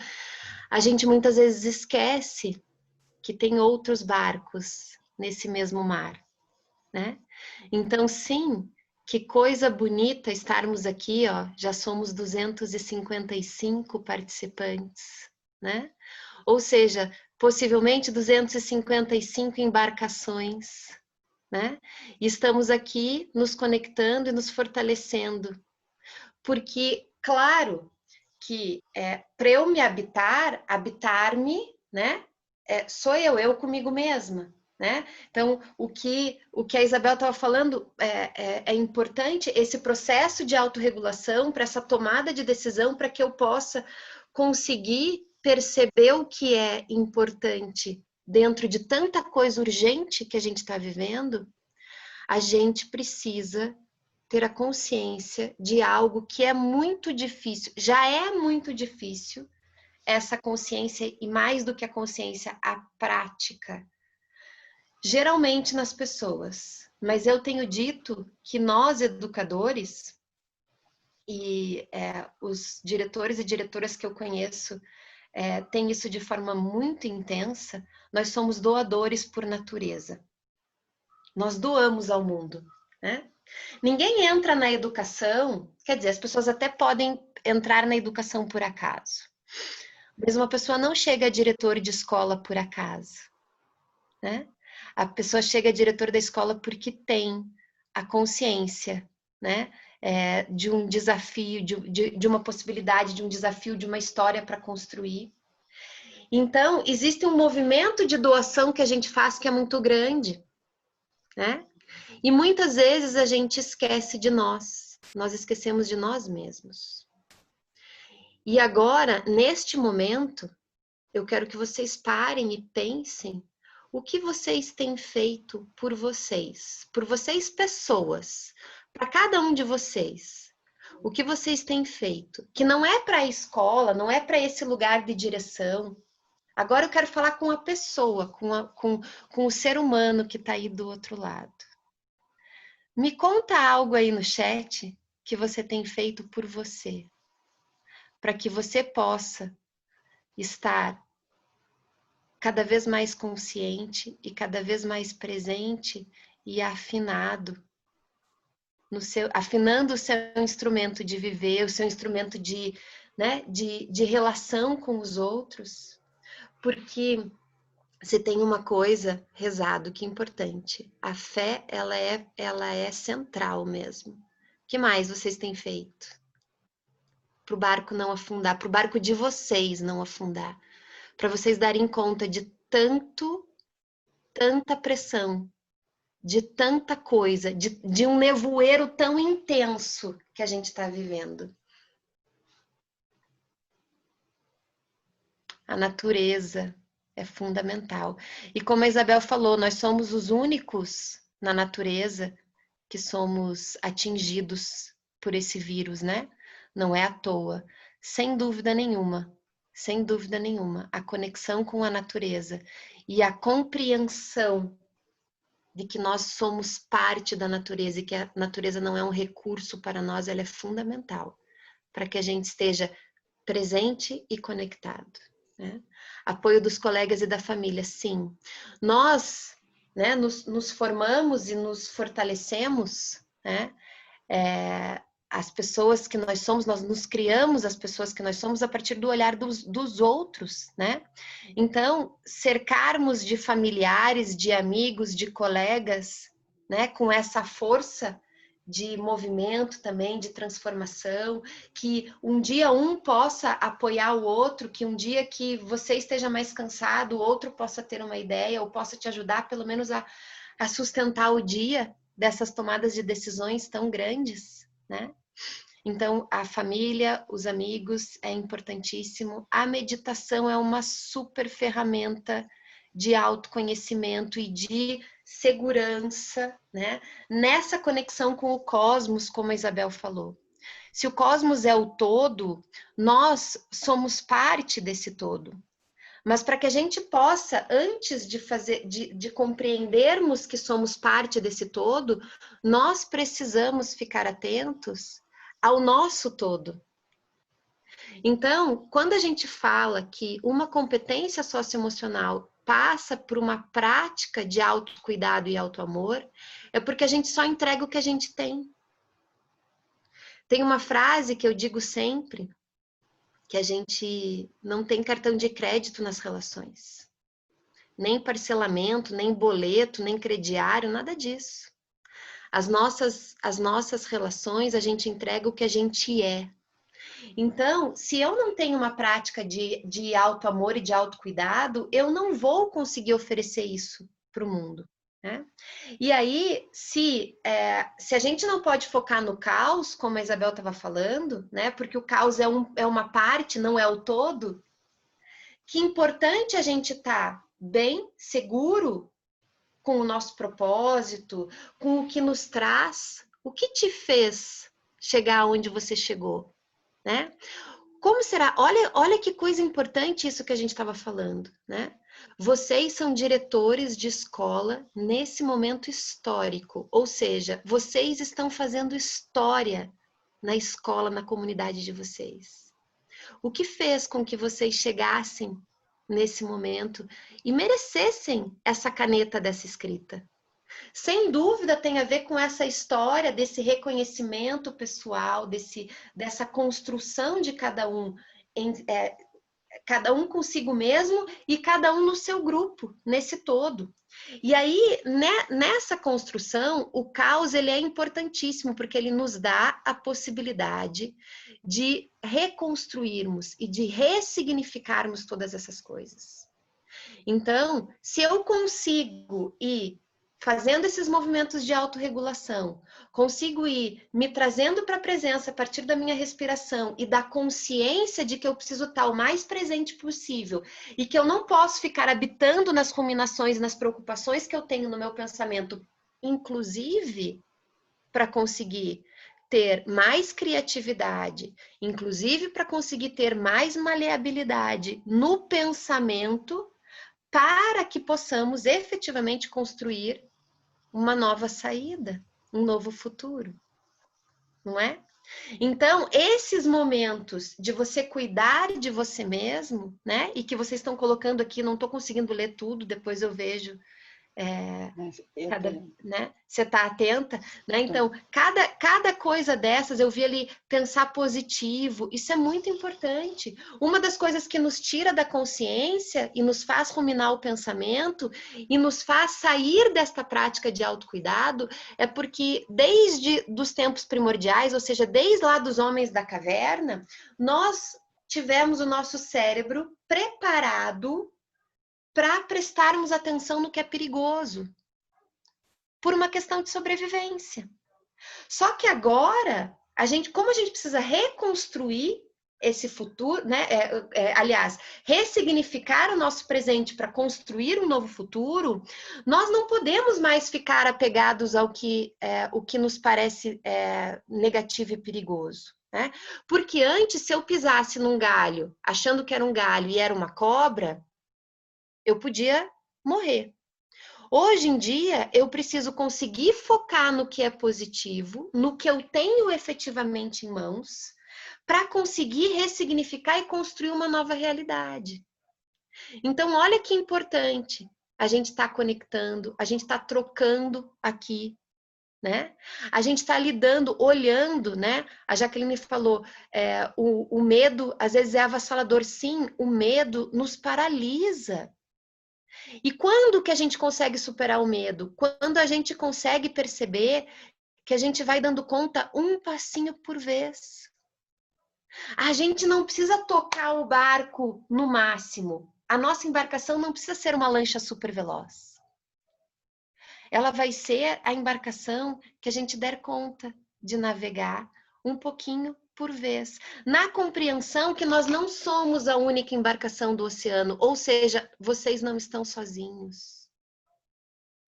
a gente muitas vezes esquece que tem outros barcos nesse mesmo mar, né? Então, sim, que coisa bonita estarmos aqui, ó, já somos 255 participantes, né? Ou seja, possivelmente 255 embarcações, né? E estamos aqui nos conectando e nos fortalecendo. Porque, claro, que para eu me habitar-me, né? Sou eu comigo mesma, né? Então, o que a Isabel estava falando é importante, esse processo de autorregulação, para essa tomada de decisão, para que eu possa conseguir perceber o que é importante dentro de tanta coisa urgente que a gente está vivendo. A gente precisa ter a consciência de algo que é muito difícil, já é muito difícil, essa consciência, e mais do que a consciência, a prática, geralmente nas pessoas. Mas eu tenho dito que nós, educadores, e os diretores e diretoras que eu conheço têm isso de forma muito intensa, nós somos doadores por natureza. Nós doamos ao mundo, né? Ninguém entra na educação, quer dizer, as pessoas até podem entrar na educação por acaso, mas uma pessoa não chega a diretor de escola por acaso, né? A pessoa chega a diretor da escola porque tem a consciência, né? De um desafio, de uma possibilidade, de um desafio, de uma história para construir. Então, existe um movimento de doação que a gente faz que é muito grande, né? E muitas vezes a gente esquece de nós esquecemos de nós mesmos. E agora, neste momento, eu quero que vocês parem e pensem o que vocês têm feito por vocês pessoas, para cada um de vocês. O que vocês têm feito, que não é para a escola, não é para esse lugar de direção. Agora eu quero falar com a pessoa, com o ser humano que está aí do outro lado. Me conta algo aí no chat que você tem feito por você, para que você possa estar cada vez mais consciente e cada vez mais presente e afinado afinando o seu instrumento de viver, o seu instrumento de relação com os outros, porque se tem uma coisa, rezado, que é importante, a fé, ela é central mesmo. O que mais vocês têm feito? Para o barco não afundar, para o barco de vocês não afundar, para vocês darem conta de tanta pressão, de tanta coisa, de um nevoeiro tão intenso que a gente está vivendo. A natureza é fundamental. E como a Isabel falou, nós somos os únicos na natureza que somos atingidos por esse vírus, né? Não é à toa. Sem dúvida nenhuma, sem dúvida nenhuma, a conexão com a natureza e a compreensão de que nós somos parte da natureza e que a natureza não é um recurso para nós, ela é fundamental para que a gente esteja presente e conectado, né? Apoio dos colegas e da família, sim. Nós, né, nos formamos e nos fortalecemos, né? As pessoas que nós somos, nós nos criamos as pessoas que nós somos a partir do olhar dos outros, né? Então, cercarmos de familiares, de amigos, de colegas, né? Com essa força de movimento também, de transformação, que um dia um possa apoiar o outro, que um dia que você esteja mais cansado, o outro possa ter uma ideia ou possa te ajudar pelo menos a sustentar o dia, dessas tomadas de decisões tão grandes, né? Então, a família, os amigos é importantíssimo. A meditação é uma super ferramenta de autoconhecimento e de segurança, né? Nessa conexão com o cosmos, como a Isabel falou. Se o cosmos é o todo, nós somos parte desse todo. Mas para que a gente possa, antes de compreendermos que somos parte desse todo, nós precisamos ficar atentos ao nosso todo. Então, quando a gente fala que uma competência socioemocional passa por uma prática de autocuidado e autoamor, é porque a gente só entrega o que a gente tem. Tem uma frase que eu digo sempre, que a gente não tem cartão de crédito nas relações. Nem parcelamento, nem boleto, nem crediário, nada disso. As nossas relações, a gente entrega o que a gente é. Então, se eu não tenho uma prática de autoamor e de autocuidado, eu não vou conseguir oferecer isso para o mundo, né? E aí, se a gente não pode focar no caos, como a Isabel estava falando, né? Porque o caos é uma parte, não é o todo, que importante a gente estar bem, seguro com o nosso propósito, com o que nos traz, o que te fez chegar onde você chegou, né? Como será? Olha que coisa importante isso que a gente estava falando, né? Vocês são diretores de escola nesse momento histórico, ou seja, vocês estão fazendo história na escola, na comunidade de vocês. O que fez com que vocês chegassem nesse momento e merecessem essa caneta dessa escrita? Sem dúvida tem a ver com essa história desse reconhecimento pessoal, dessa construção de cada um, cada um consigo mesmo e cada um no seu grupo, nesse todo. E aí, nessa construção, o caos ele é importantíssimo, porque ele nos dá a possibilidade de reconstruirmos e de ressignificarmos todas essas coisas. Então, se eu consigo ir fazendo esses movimentos de autorregulação, consigo ir me trazendo para a presença a partir da minha respiração e da consciência de que eu preciso estar o mais presente possível e que eu não posso ficar habitando nas ruminações e nas preocupações que eu tenho no meu pensamento, inclusive para conseguir ter mais criatividade, inclusive para conseguir ter mais maleabilidade no pensamento, para que possamos efetivamente construir uma nova saída, um novo futuro, não é? Então, esses momentos de você cuidar de você mesmo, né? E que vocês estão colocando aqui, não estou conseguindo ler tudo, depois eu vejo. Né? Você está atenta, né? Então, cada coisa dessas eu vi ali pensar positivo, isso é muito importante. Uma das coisas que nos tira da consciência e nos faz ruminar o pensamento e nos faz sair desta prática de autocuidado é porque desde os tempos primordiais, ou seja, desde lá dos homens da caverna, nós tivemos o nosso cérebro preparado para prestarmos atenção no que é perigoso, por uma questão de sobrevivência. Só que agora, como a gente precisa reconstruir esse futuro, né? Aliás, ressignificar o nosso presente para construir um novo futuro, nós não podemos mais ficar apegados ao o que nos parece negativo e perigoso. Né? Porque antes, se eu pisasse num galho, achando que era um galho e era uma cobra, eu podia morrer. Hoje em dia, eu preciso conseguir focar no que é positivo, no que eu tenho efetivamente em mãos, para conseguir ressignificar e construir uma nova realidade. Então, olha que importante a gente está conectando, a gente está trocando aqui, né? A gente está lidando, olhando, né? A Jaqueline falou, o medo às vezes é avassalador. Sim, o medo nos paralisa. E quando que a gente consegue superar o medo? Quando a gente consegue perceber que a gente vai dando conta um passinho por vez. A gente não precisa tocar o barco no máximo. A nossa embarcação não precisa ser uma lancha super veloz. ela vai ser a embarcação que a gente der conta de navegar um pouquinho por vez, na compreensão que nós não somos a única embarcação do oceano, ou seja, vocês não estão sozinhos,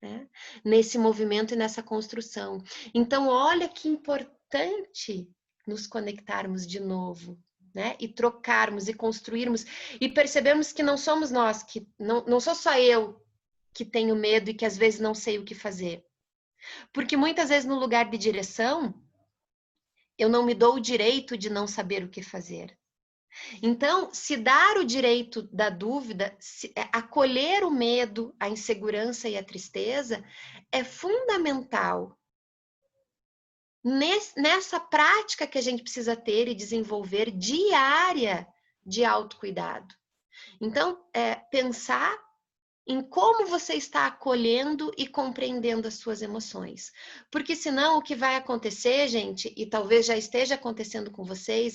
né? Nesse movimento e nessa construção. Então, olha que importante nos conectarmos de novo, né? E trocarmos e construirmos e percebermos que não somos nós, que não sou só eu que tenho medo e que às vezes não sei o que fazer. Porque muitas vezes no lugar de direção, eu não me dou o direito de não saber o que fazer. Então, se dar o direito da dúvida, acolher o medo, a insegurança e a tristeza, é fundamental nessa prática que a gente precisa ter e desenvolver diária de autocuidado. Então, pensar em como você está acolhendo e compreendendo as suas emoções. Porque senão o que vai acontecer, gente, e talvez já esteja acontecendo com vocês,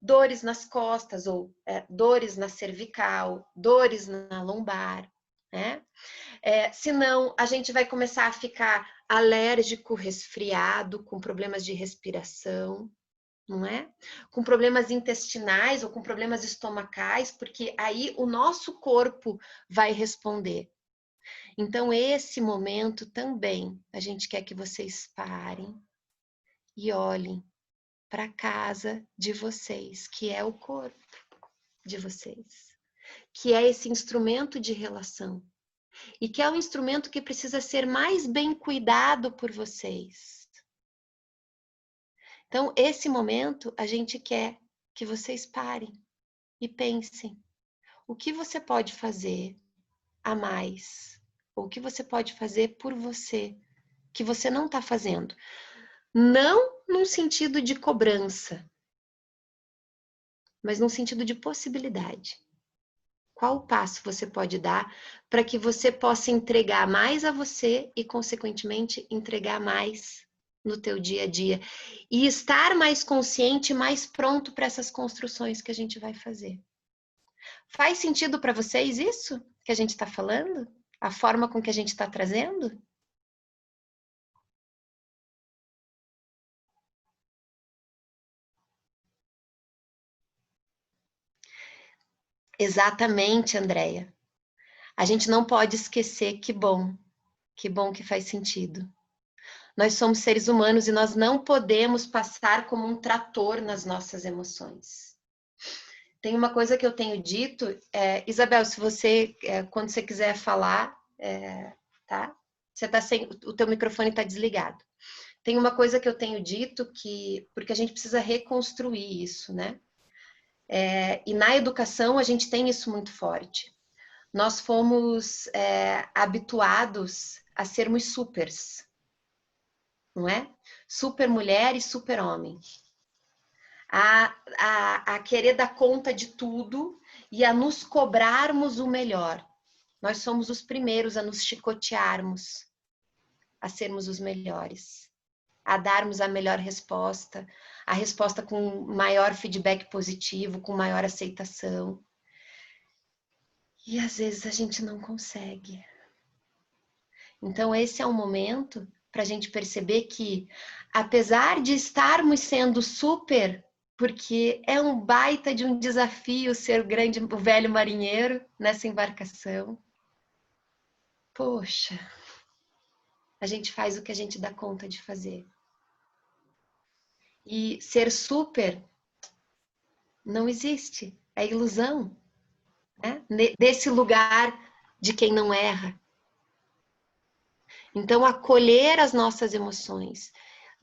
dores nas costas ou dores na cervical, dores na lombar, né? Senão a gente vai começar a ficar alérgico, resfriado, com problemas de respiração, não é? Com problemas intestinais ou com problemas estomacais, porque aí o nosso corpo vai responder. Então, esse momento também, a gente quer que vocês parem e olhem para a casa de vocês, que é o corpo de vocês, que é esse instrumento de relação e que é um instrumento que precisa ser mais bem cuidado por vocês. Então, esse momento, a gente quer que vocês parem e pensem o que você pode fazer a mais, ou o que você pode fazer por você, que você não está fazendo. Não num sentido de cobrança, mas num sentido de possibilidade. Qual passo você pode dar para que você possa entregar mais a você e, consequentemente, entregar mais no teu dia a dia e estar mais consciente, mais pronto para essas construções que a gente vai fazer. Faz sentido para vocês isso que a gente está falando? A forma com que a gente está trazendo? Exatamente, Andréia. A gente não pode esquecer que bom que faz sentido. Nós somos seres humanos e nós não podemos passar como um trator nas nossas emoções. Tem uma coisa que eu tenho dito, Isabel, se você, quando você quiser falar, tá? Você tá sem, o teu microfone está desligado. Tem uma coisa que eu tenho dito porque a gente precisa reconstruir isso, né? E na educação a gente tem isso muito forte. Nós fomos habituados a sermos supers, não é? Super mulher e super homem. A querer dar conta de tudo e a nos cobrarmos o melhor. Nós somos os primeiros a nos chicotearmos, a sermos os melhores, a darmos a melhor resposta, a resposta com maior feedback positivo, com maior aceitação. E às vezes a gente não consegue. Então esse é um momento para a gente perceber que, apesar de estarmos sendo super, porque é um baita de um desafio ser o velho marinheiro nessa embarcação, poxa, a gente faz o que a gente dá conta de fazer. E ser super não existe, é ilusão, né? Desse lugar de quem não erra. Então, acolher as nossas emoções,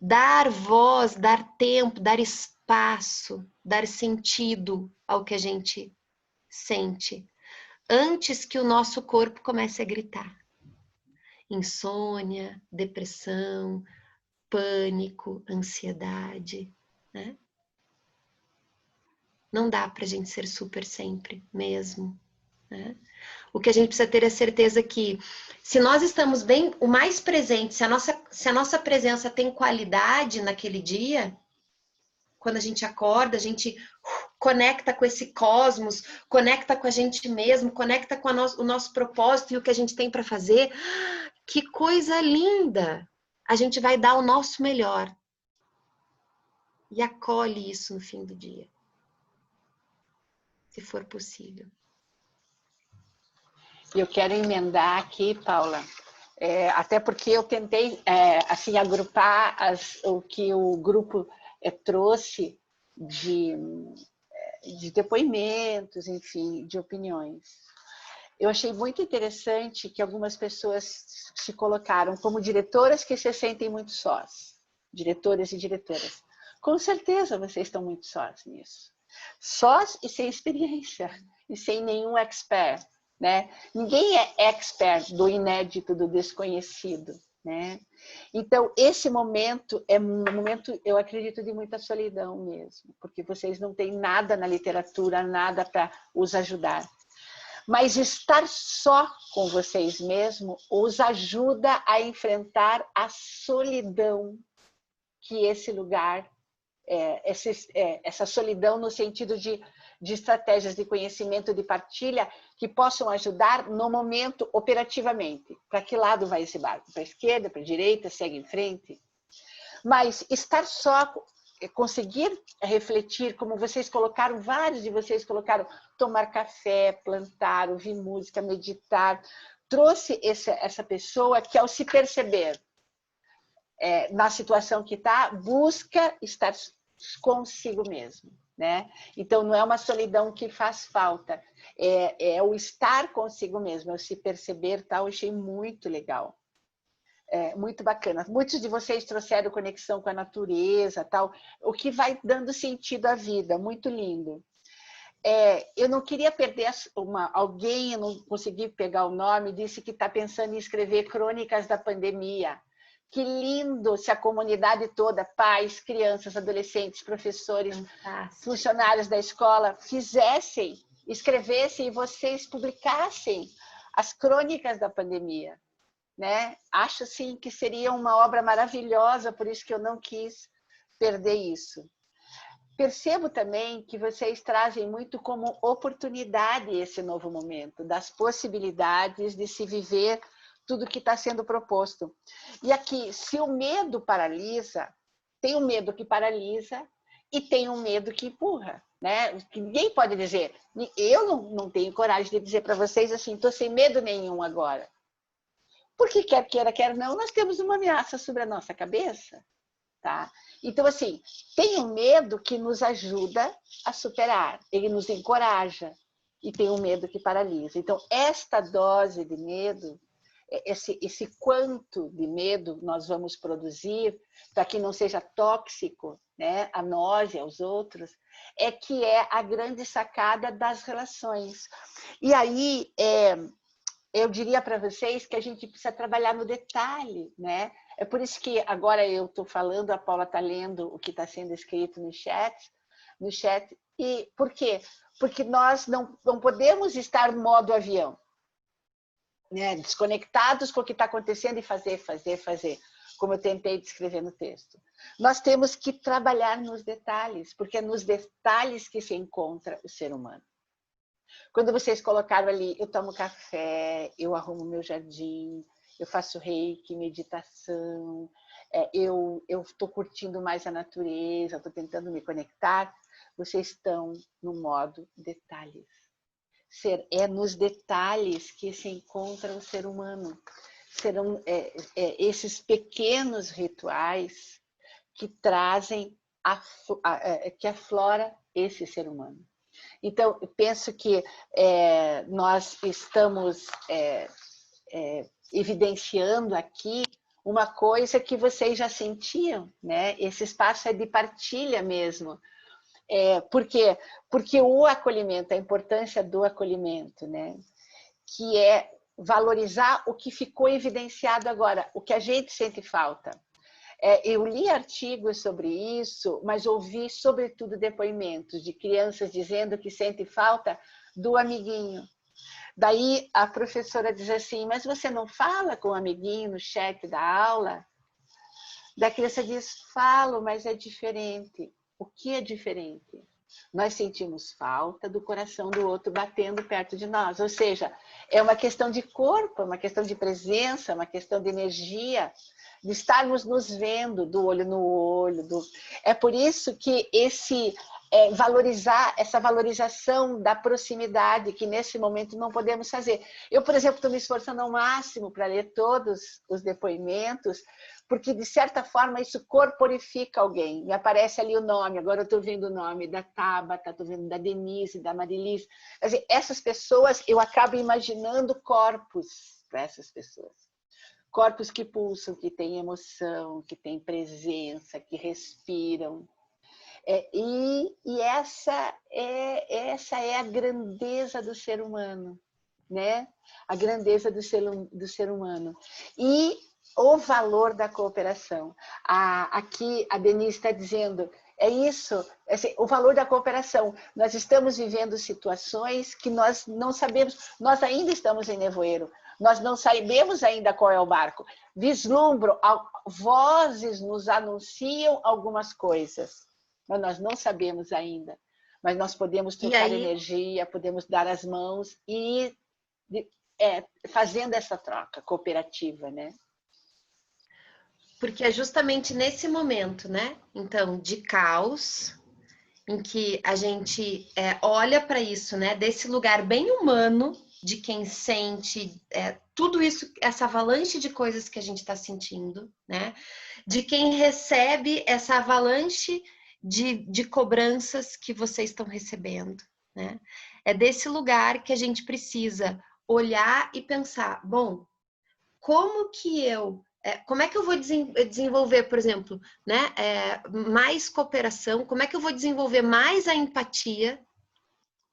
dar voz, dar tempo, dar espaço, dar sentido ao que a gente sente, antes que o nosso corpo comece a gritar. Insônia, depressão, pânico, ansiedade, né? Não dá pra gente ser super sempre, mesmo, né? O que a gente precisa ter é certeza que, se nós estamos bem, o mais presente, se a nossa presença tem qualidade naquele dia, quando a gente acorda, a gente conecta com esse cosmos, conecta com a gente mesmo, conecta com o nosso propósito e o que a gente tem para fazer. que coisa linda! A gente vai dar o nosso melhor. E acolhe isso no fim do dia, se for possível. Eu quero emendar aqui, Paula, até porque eu tentei assim agrupar o que o grupo trouxe de depoimentos, enfim, de opiniões. Eu achei muito interessante que algumas pessoas se colocaram como diretoras que se sentem muito sós, diretoras e diretoras. Com certeza vocês estão muito sós nisso. Sós e sem experiência, e sem nenhum expert, né? Ninguém é expert do inédito, do desconhecido, né? Então, esse momento é um momento, eu acredito, de muita solidão mesmo, porque vocês não têm nada na literatura, nada para os ajudar. Mas estar só com vocês mesmos os ajuda a enfrentar a solidão que esse lugar, essa solidão no sentido de estratégias de conhecimento, de partilha, que possam ajudar no momento operativamente. Para que lado vai esse barco? Para a esquerda, para a direita, segue em frente? Mas estar só, conseguir refletir, como vocês colocaram, vários de vocês colocaram, tomar café, plantar, ouvir música, meditar, trouxe essa pessoa que, ao se perceber na situação que está, busca estar consigo mesmo, né? Então, não é uma solidão que faz falta, é o estar consigo mesmo, é o se perceber, tal. Eu achei muito legal. Muito bacana. Muitos de vocês trouxeram conexão com a natureza, tal, o que vai dando sentido à vida, muito lindo. Eu não queria perder alguém, eu não consegui pegar o nome, disse que está pensando em escrever crônicas da pandemia. Que lindo se a comunidade toda, pais, crianças, adolescentes, professores, funcionários da escola, escrevessem e vocês publicassem as crônicas da pandemia. Né? Acho sim que seria uma obra maravilhosa, por isso que eu não quis perder isso. Percebo também que vocês trazem muito como oportunidade esse novo momento, das possibilidades de se viver tudo que está sendo proposto. E aqui, se o medo paralisa, tem um medo que paralisa e tem um medo que empurra. Né? Que ninguém pode dizer, eu não tenho coragem de dizer para vocês assim, estou sem medo nenhum agora. Porque quer queira, quer não, nós temos uma ameaça sobre a nossa cabeça. Tá? Então, assim, tem um medo que nos ajuda a superar, ele nos encoraja, e tem um medo que paralisa. Então, esta dose de medo, esse quanto de medo nós vamos produzir, para que não seja tóxico, né, a nós e aos outros, que é a grande sacada das relações. E aí, eu diria para vocês que a gente precisa trabalhar no detalhe, né? É por isso que agora eu estou falando, a Paula está lendo o que está sendo escrito no chat. E por quê? Porque nós não podemos estar no modo avião, né? Desconectados com o que está acontecendo e fazer, como eu tentei descrever no texto. Nós temos que trabalhar nos detalhes, porque é nos detalhes que se encontra o ser humano. Quando vocês colocaram ali, eu tomo café, eu arrumo meu jardim, eu faço reiki, meditação, eu estou curtindo mais a natureza, estou tentando me conectar, vocês estão no modo detalhes. É nos detalhes que se encontra o ser humano. Serão esses pequenos rituais que trazem, que aflora esse ser humano. Então, eu penso que nós estamos evidenciando aqui uma coisa que vocês já sentiam, né? Esse espaço é de partilha mesmo. Por quê? Porque o acolhimento, a importância do acolhimento, né? Que é valorizar o que ficou evidenciado agora, o que a gente sente falta. Eu li artigos sobre isso, mas ouvi, sobretudo, depoimentos de crianças dizendo que sente falta do amiguinho. Daí a professora diz assim, mas você não fala com o amiguinho no chat da aula? Da criança diz, falo, mas é diferente. O que é diferente? Nós sentimos falta do coração do outro batendo perto de nós. Ou seja, é uma questão de corpo, é uma questão de presença, é uma questão de energia, de estarmos nos vendo do olho no olho. É por isso que valorizar, essa valorização da proximidade, que nesse momento não podemos fazer. Eu, por exemplo, estou me esforçando ao máximo para ler todos os depoimentos, porque, de certa forma, isso corporifica alguém. Me aparece ali o nome, agora eu estou vendo o nome da Tabata, estou vendo da Denise, da Marilis. Quer dizer, essas pessoas, eu acabo imaginando corpos para essas pessoas. Corpos que pulsam, que têm emoção, que têm presença, que respiram. E essa é a grandeza do ser humano, né? A grandeza do ser humano. E o valor da cooperação. Aqui a Denise está dizendo, é isso, assim, o valor da cooperação. Nós estamos vivendo situações que nós não sabemos, nós ainda estamos em nevoeiro, nós não sabemos ainda qual é o barco. Vislumbro, vozes nos anunciam algumas coisas, mas nós não sabemos ainda. Mas nós podemos trocar energia, podemos dar as mãos e fazendo essa troca cooperativa, né? Porque é justamente nesse momento, né? Então, de caos, em que a gente olha para isso, né? Desse lugar bem humano, de quem sente tudo isso, essa avalanche de coisas que a gente está sentindo, né? De quem recebe essa avalanche de cobranças que vocês estão recebendo, né? É desse lugar que a gente precisa olhar e pensar, bom, como é que eu vou desenvolver, por exemplo, né, mais cooperação? Como é que eu vou desenvolver mais a empatia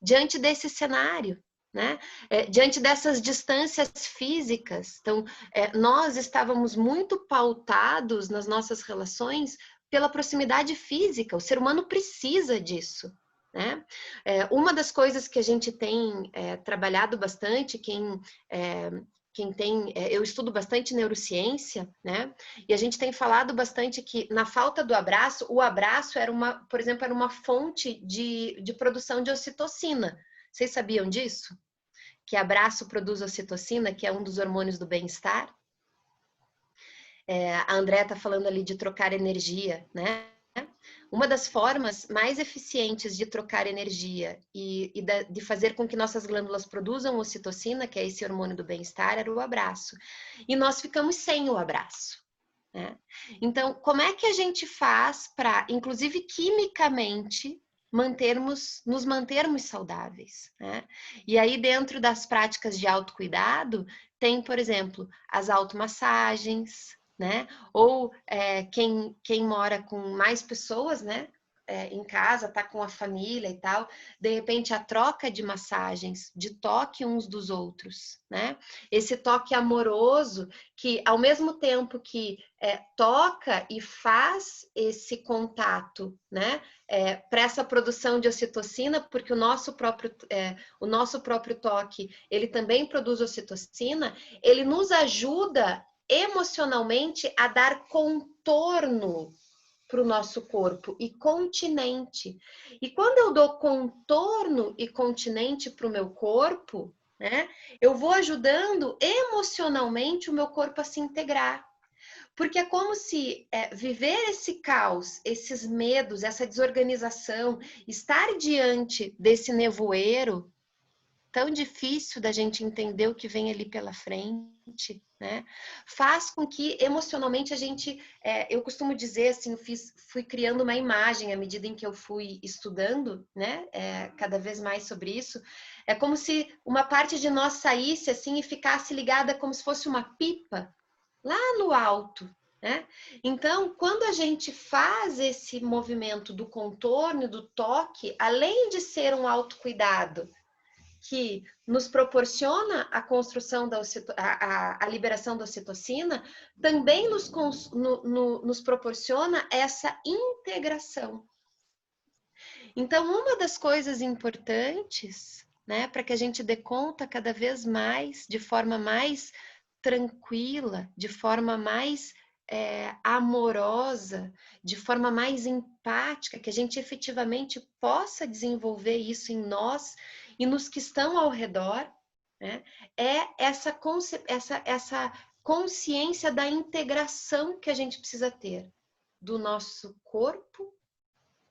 diante desse cenário, né? Diante dessas distâncias físicas? Então, nós estávamos muito pautados nas nossas relações pela proximidade física. O ser humano precisa disso, né? Uma das coisas que a gente tem trabalhado bastante, eu estudo bastante neurociência, né? E a gente tem falado bastante que na falta do abraço, o abraço por exemplo, era uma fonte de produção de ocitocina. Vocês sabiam disso? Que abraço produz ocitocina, que é um dos hormônios do bem-estar. A Andrea está falando ali de trocar energia, né? Uma das formas mais eficientes de trocar energia e de fazer com que nossas glândulas produzam ocitocina, que é esse hormônio do bem-estar, era o abraço. E nós ficamos sem o abraço, né? Então, como é que a gente faz para, inclusive quimicamente, nos mantermos saudáveis, né? E aí, dentro das práticas de autocuidado, tem, por exemplo, as automassagens, né? Ou quem mora com mais pessoas, né? Em casa, tá com a família e tal, de repente a troca de massagens, de toque uns dos outros, né? Esse toque amoroso que, ao mesmo tempo que toca e faz esse contato, né? Para essa produção de ocitocina, porque o nosso próprio toque, ele também produz ocitocina, ele nos ajuda emocionalmente a dar contorno para o nosso corpo e continente. E quando eu dou contorno e continente para o meu corpo, né, eu vou ajudando emocionalmente o meu corpo a se integrar. Porque é como se viver esse caos, esses medos, essa desorganização, estar diante desse nevoeiro tão difícil da gente entender o que vem ali pela frente, né? Faz com que emocionalmente a gente, eu costumo dizer assim, fui criando uma imagem à medida em que eu fui estudando, né? Cada vez mais sobre isso. É como se uma parte de nós saísse assim e ficasse ligada como se fosse uma pipa lá no alto, né? Então, quando a gente faz esse movimento do contorno, do toque, além de ser um autocuidado, que nos proporciona a construção a liberação da ocitocina, também nos proporciona essa integração. Então, uma das coisas importantes, né, para que a gente dê conta cada vez mais, de forma mais tranquila, de forma mais amorosa, de forma mais empática, que a gente efetivamente possa desenvolver isso em nós e nos que estão ao redor, né? É essa consciência da integração que a gente precisa ter do nosso corpo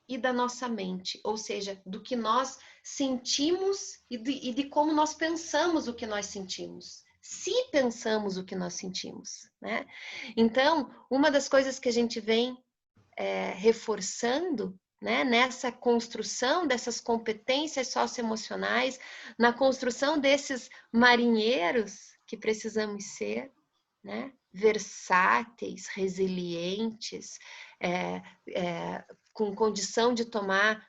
e da nossa mente, ou seja, do que nós sentimos e de como nós pensamos o que nós sentimos. Se pensamos o que nós sentimos, né? Então, uma das coisas que a gente vem reforçando, né, nessa construção dessas competências socioemocionais, na construção desses marinheiros que precisamos ser, né, versáteis, resilientes, com condição de tomar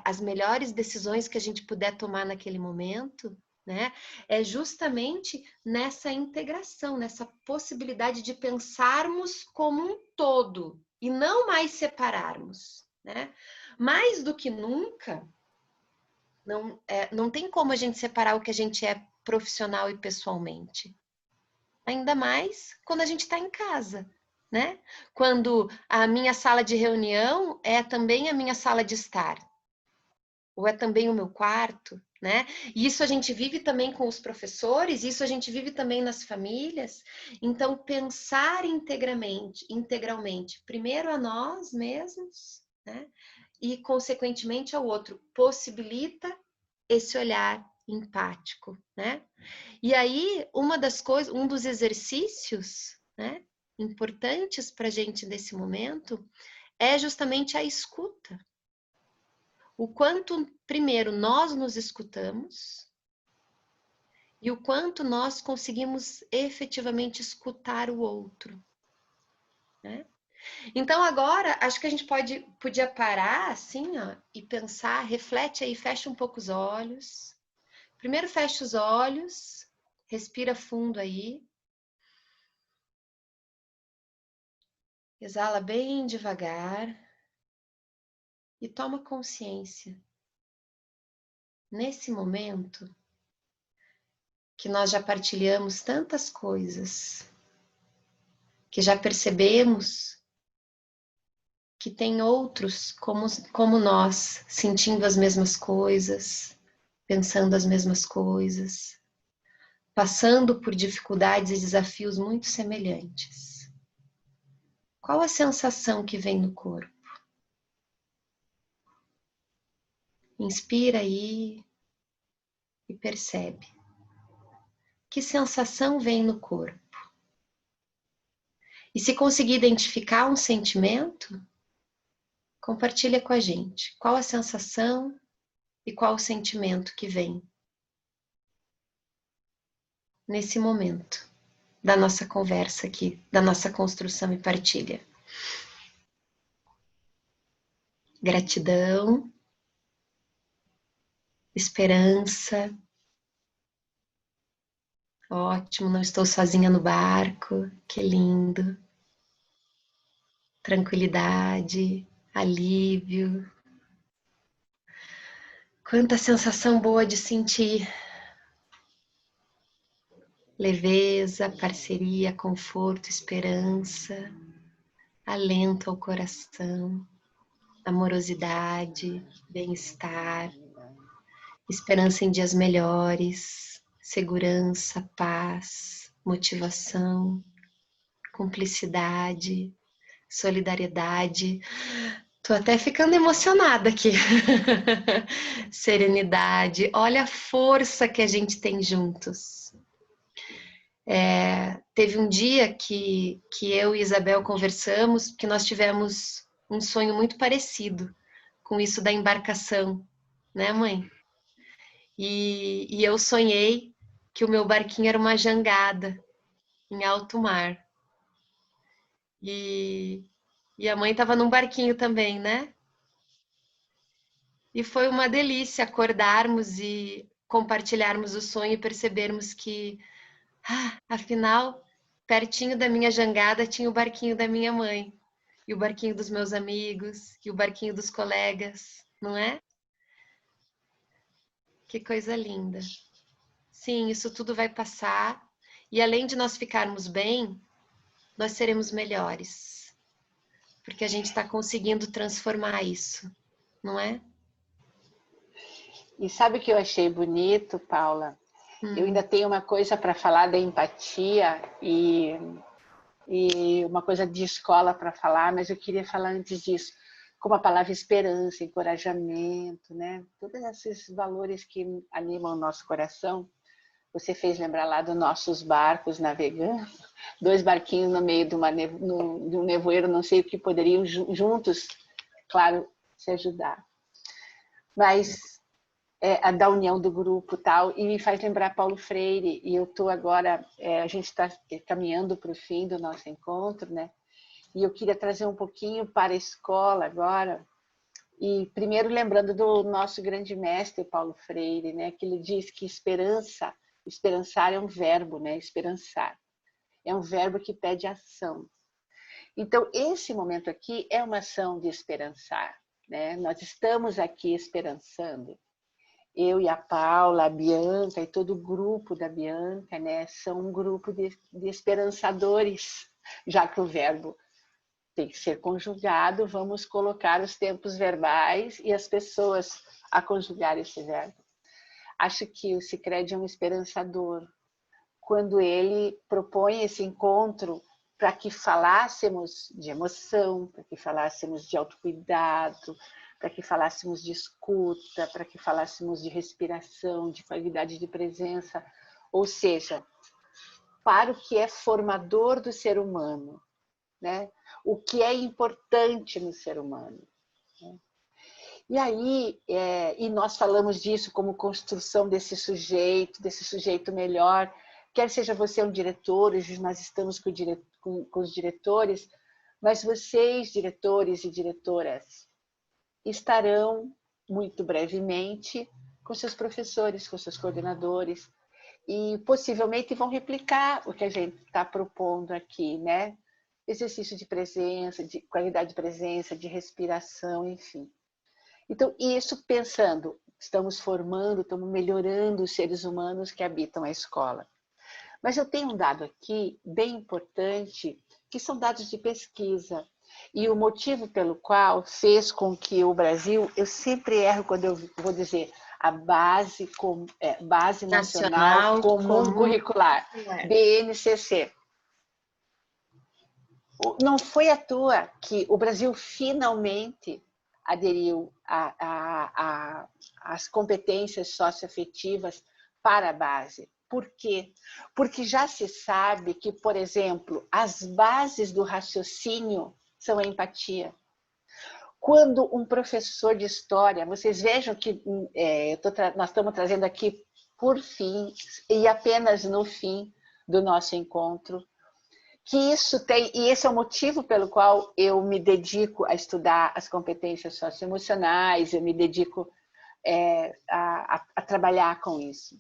as melhores decisões que a gente puder tomar naquele momento, né? É justamente nessa integração, nessa possibilidade de pensarmos como um todo e não mais separarmos, né? Mais do que nunca, não tem como a gente separar o que a gente é profissional e pessoalmente. Ainda mais quando a gente está em casa, né? Quando a minha sala de reunião é também a minha sala de estar, ou é também o meu quarto, né? E isso a gente vive também com os professores, isso a gente vive também nas famílias. Então, pensar integralmente, primeiro a nós mesmos, né? E, consequentemente, ao outro, possibilita esse olhar empático, né? E aí, um dos exercícios, né, importantes para a gente nesse momento é justamente a escuta. O quanto, primeiro, nós nos escutamos e o quanto nós conseguimos efetivamente escutar o outro, né? Então, agora, acho que a gente podia parar assim, ó, e pensar, reflete aí, fecha um pouco os olhos. Primeiro, fecha os olhos, respira fundo aí. Exala bem devagar e toma consciência, nesse momento, que nós já partilhamos tantas coisas, que já percebemos que tem outros como nós, sentindo as mesmas coisas, pensando as mesmas coisas, passando por dificuldades e desafios muito semelhantes. Qual a sensação que vem no corpo? Inspira aí e percebe. Que sensação vem no corpo? E se conseguir identificar um sentimento, compartilha com a gente. Qual a sensação e qual o sentimento que vem nesse momento da nossa conversa aqui, da nossa construção e partilha. Gratidão, esperança. Ótimo, não estou sozinha no barco, que lindo. Tranquilidade, alívio. Quanta sensação boa de sentir. Leveza, parceria, conforto, esperança, alento ao coração, amorosidade, bem-estar, esperança em dias melhores, segurança, paz, motivação, cumplicidade, solidariedade. Tô até ficando emocionada aqui. Serenidade, olha a força que a gente tem juntos. Teve um dia que eu e Isabel conversamos, que nós tivemos um sonho muito parecido com isso da embarcação, né, mãe? E eu sonhei que o meu barquinho era uma jangada em alto mar. E a mãe estava num barquinho também, né? E foi uma delícia acordarmos e compartilharmos o sonho e percebermos que, afinal, pertinho da minha jangada tinha o barquinho da minha mãe, e o barquinho dos meus amigos, e o barquinho dos colegas, não é? Que coisa linda. Sim, isso tudo vai passar, e além de nós ficarmos bem, nós seremos melhores. Porque a gente está conseguindo transformar isso, não é? E sabe o que eu achei bonito, Paula? Eu ainda tenho uma coisa para falar da empatia e uma coisa de escola para falar, mas eu queria falar antes disso, como a palavra esperança, encorajamento, né? Todos esses valores que animam o nosso coração. Você fez lembrar lá dos nossos barcos navegando, 2 barquinhos no meio de um nevoeiro, não sei o que poderiam juntos, claro, se ajudar. Mas a da união do grupo tal, e me faz lembrar Paulo Freire, e eu estou agora, a gente está caminhando para o fim do nosso encontro, né? E eu queria trazer um pouquinho para a escola agora, e primeiro lembrando do nosso grande mestre Paulo Freire, né? Que ele diz que esperançar é um verbo, né? Esperançar é um verbo que pede ação. Então esse momento aqui é uma ação de esperançar, né? Nós estamos aqui esperançando. Eu e a Paula, a Bianca e todo o grupo da Bianca, né? São um grupo de esperançadores, já que o verbo tem que ser conjugado, vamos colocar os tempos verbais e as pessoas a conjugar esse verbo. Acho que o Sicredi é um esperançador, quando ele propõe esse encontro para que falássemos de emoção, para que falássemos de autocuidado, para que falássemos de escuta, para que falássemos de respiração, de qualidade de presença, ou seja, para o que é formador do ser humano, né? O que é importante no ser humano. Né? E aí, e nós falamos disso como construção desse sujeito melhor, quer seja você um diretor, hoje nós estamos com os diretores, mas vocês, diretores e diretoras, estarão muito brevemente com seus professores, com seus coordenadores, e possivelmente vão replicar o que a gente está propondo aqui, né? Exercício de presença, de qualidade de presença, de respiração, enfim. Então, isso pensando, estamos formando, estamos melhorando os seres humanos que habitam a escola. Mas eu tenho um dado aqui bem importante, que são dados de pesquisa. E o motivo pelo qual fez com que o Brasil, eu sempre erro quando eu vou dizer a base nacional comum curricular, BNCC. Não foi à toa que o Brasil finalmente aderiu às competências socioafetivas para a base. Por quê? Porque já se sabe que, por exemplo, as bases do raciocínio são a empatia. Quando um professor de história, vocês vejam que nós estamos trazendo aqui por fim, e apenas no fim do nosso encontro, que isso tem, e esse é o motivo pelo qual eu me dedico a estudar as competências socioemocionais, eu me dedico a trabalhar com isso.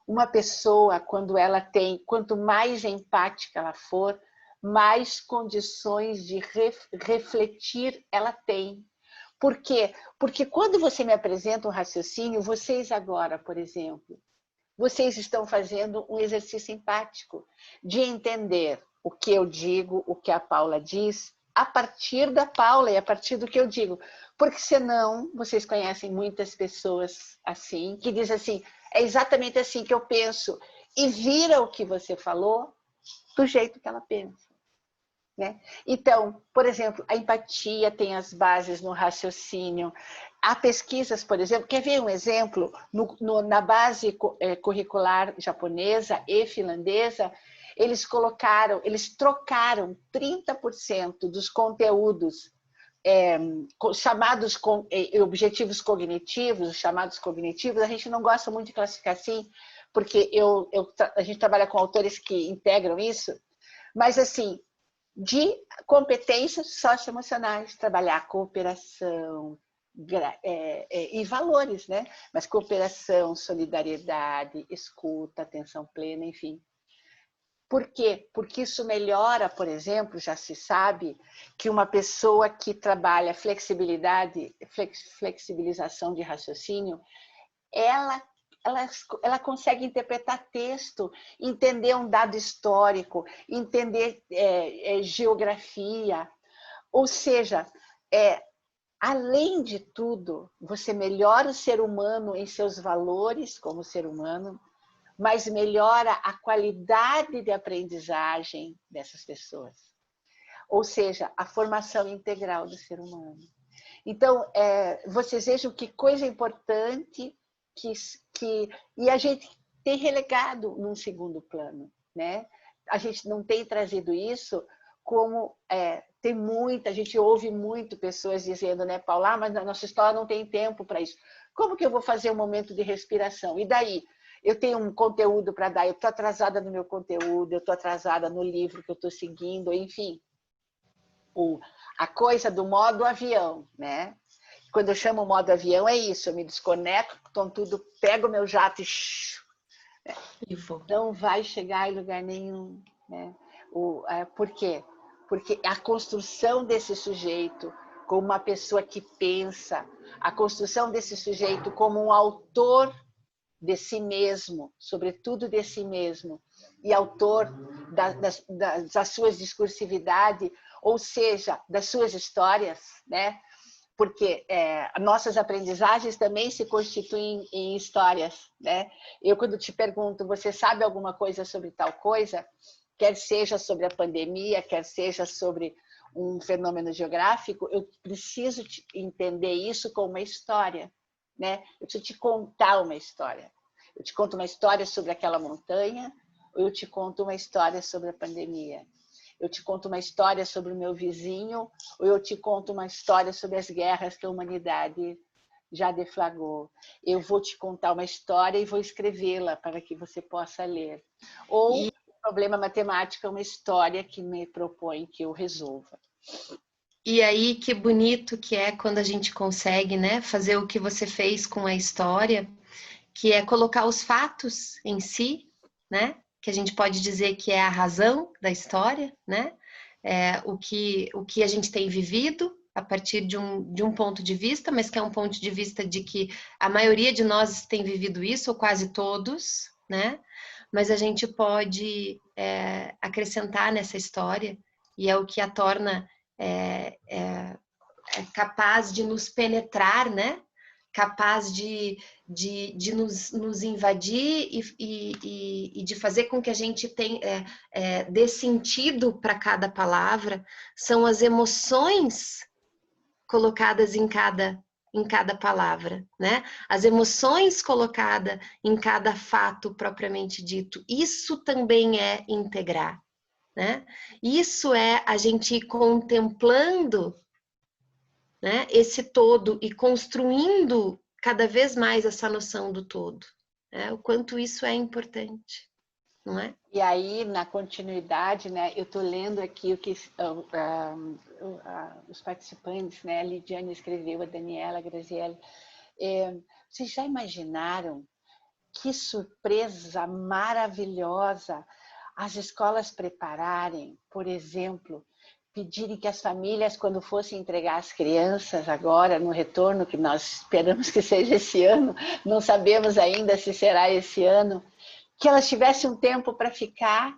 Uma pessoa, quanto mais empática ela for, mais condições de refletir ela tem. Por quê? Porque quando você me apresenta um raciocínio, vocês agora, por exemplo, vocês estão fazendo um exercício empático de entender o que eu digo, o que a Paula diz, a partir da Paula e a partir do que eu digo. Porque senão, vocês conhecem muitas pessoas assim, que dizem assim, é exatamente assim que eu penso, e vira o que você falou do jeito que ela pensa. Né? Então, por exemplo, a empatia tem as bases no raciocínio. Há pesquisas, por exemplo, quer ver um exemplo? Na base curricular japonesa e finlandesa, eles trocaram 30% dos conteúdos chamados objetivos cognitivos, os chamados cognitivos, a gente não gosta muito de classificar assim, porque a gente trabalha com autores que integram isso, mas assim, de competências socioemocionais, trabalhar cooperação e valores, né? Mas cooperação, solidariedade, escuta, atenção plena, enfim. Por quê? Porque isso melhora, por exemplo, já se sabe que uma pessoa que trabalha flexibilização de raciocínio, ela ela consegue interpretar texto, entender um dado histórico, entender geografia. Ou seja, além de tudo, você melhora o ser humano em seus valores como ser humano, mas melhora a qualidade de aprendizagem dessas pessoas. Ou seja, a formação integral do ser humano. Então, vocês vejam que coisa importante e a gente tem relegado num segundo plano, né? A gente não tem trazido isso como a gente ouve muito pessoas dizendo, né, Paula, mas na nossa escola não tem tempo para isso. Como que eu vou fazer um momento de respiração? E daí? Eu tenho um conteúdo para dar, eu estou atrasada no meu conteúdo, eu estou atrasada no livro que eu estou seguindo, enfim. A coisa do modo avião, né? Quando eu chamo modo avião é isso, eu me desconecto, tudo, pego o meu jato e não vai chegar em lugar nenhum, né? Por quê? Porque a construção desse sujeito como uma pessoa que pensa, a construção desse sujeito como um autor de si mesmo, sobretudo de si mesmo, e autor das suas discursividades, ou seja, das suas histórias, né? Porque nossas aprendizagens também se constituem em histórias, né? Eu, quando te pergunto, você sabe alguma coisa sobre tal coisa, quer seja sobre a pandemia, quer seja sobre um fenômeno geográfico, eu preciso entender isso como uma história, né? Eu preciso te contar uma história. Eu te conto uma história sobre aquela montanha, ou eu te conto uma história sobre a pandemia. Eu te conto uma história sobre o meu vizinho, ou eu te conto uma história sobre as guerras que a humanidade já deflagrou. Eu vou te contar uma história e vou escrevê-la para que você possa ler. Ou o problema matemático é uma história que me propõe que eu resolva. E aí, que bonito que é quando a gente consegue, né, fazer o que você fez com a história, que é colocar os fatos em si, né? Que a gente pode dizer que é a razão da história, né? O que a gente tem vivido a partir de um ponto de vista, mas que é um ponto de vista de que a maioria de nós tem vivido isso, ou quase todos, né? Mas a gente pode acrescentar nessa história, e é o que a torna capaz de nos penetrar, né? Capaz de nos invadir e de fazer com que a gente dê sentido para cada palavra, são as emoções colocadas em cada palavra, né? As emoções colocadas em cada fato propriamente dito. Isso também é integrar, né? Isso é a gente ir contemplando, né, esse todo e construindo cada vez mais essa noção do todo, né? O quanto isso é importante, não é? E aí, na continuidade, né, eu estou lendo aqui o que os participantes, né, a Lidiane escreveu, a Daniela, a Graziele. Vocês já imaginaram que surpresa maravilhosa as escolas prepararem, por exemplo, pedirem que as famílias, quando fossem entregar as crianças agora, no retorno, que nós esperamos que seja esse ano, não sabemos ainda se será esse ano, que elas tivessem um tempo para ficar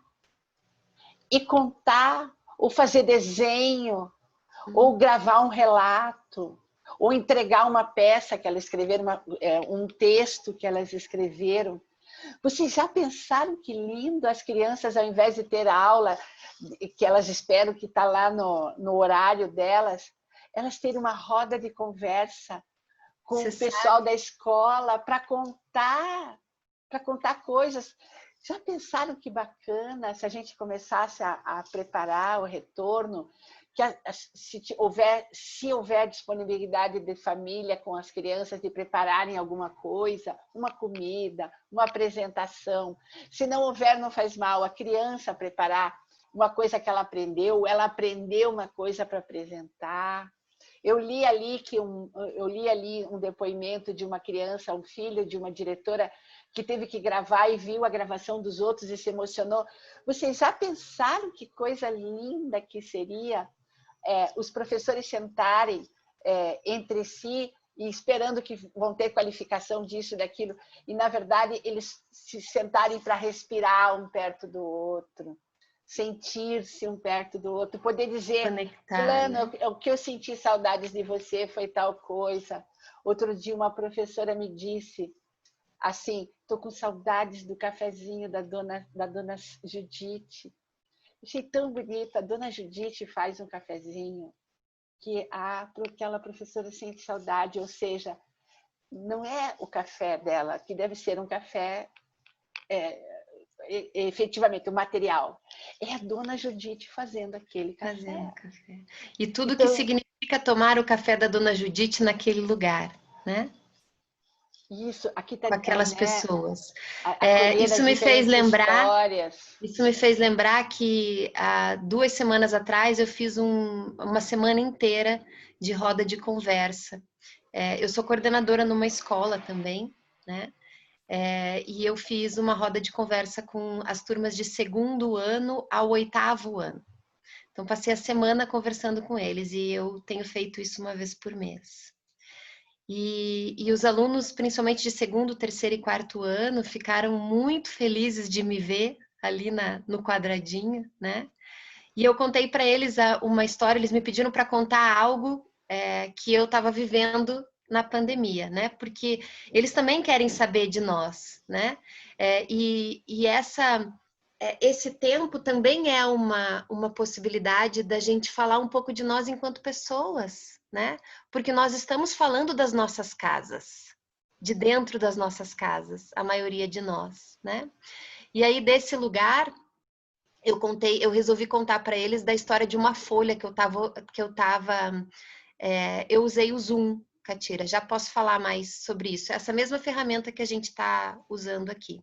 e contar, ou fazer desenho, ou gravar um relato, ou entregar uma peça que elas escreveram, um texto que elas escreveram. Vocês já pensaram que lindo as crianças, ao invés de ter a aula, que elas esperam que está lá no horário delas, elas terem uma roda de conversa com o pessoal da escola para contar coisas. Já pensaram que bacana se a gente começasse a preparar o retorno, que se houver disponibilidade de família com as crianças de prepararem alguma coisa, uma comida, uma apresentação. Se não houver, não faz mal, a criança preparar uma coisa que ela aprendeu uma coisa para apresentar. Eu li ali um depoimento de uma criança, um filho de uma diretora que teve que gravar e viu a gravação dos outros e se emocionou. Vocês já pensaram que coisa linda que seria os professores sentarem entre si e esperando que vão ter qualificação disso e daquilo, e na verdade eles se sentarem para respirar um perto do outro, sentir-se um perto do outro, poder dizer, Conectar, fulano, né? o que eu senti saudades de você foi tal coisa. Outro dia uma professora me disse assim, estou com saudades do cafezinho da dona Judite. Achei tão bonita, a dona Judite faz um cafezinho que aquela professora sente saudade, ou seja, não é o café dela, que deve ser um café, efetivamente, o material. É a dona Judite fazendo aquele Fazendo café. café. E tudo que Então, significa tomar o café da dona Judite naquele lugar, né? isso, aqui Com também, aquelas né? pessoas. Acolher as diferentes histórias. Isso me fez lembrar que há 2 semanas atrás eu fiz uma semana inteira de roda de conversa. Eu sou coordenadora numa escola também, né? E eu fiz uma roda de conversa com as turmas de 2º ano ao 8º ano. Então, passei a semana conversando com eles e eu tenho feito isso uma vez por mês. E os alunos, principalmente de 2º, 3º e 4º ano, ficaram muito felizes de me ver ali no quadradinho, né? E eu contei para eles uma história, eles me pediram para contar algo que eu estava vivendo na pandemia, né? Porque eles também querem saber de nós, né? Esse tempo também é uma possibilidade da gente falar um pouco de nós enquanto pessoas, né? Porque nós estamos falando das nossas casas, de dentro das nossas casas, a maioria de nós, né? E aí, desse lugar, eu resolvi contar para eles da história de uma folha eu usei o Zoom, Catira, já posso falar mais sobre isso, essa mesma ferramenta que a gente está usando aqui.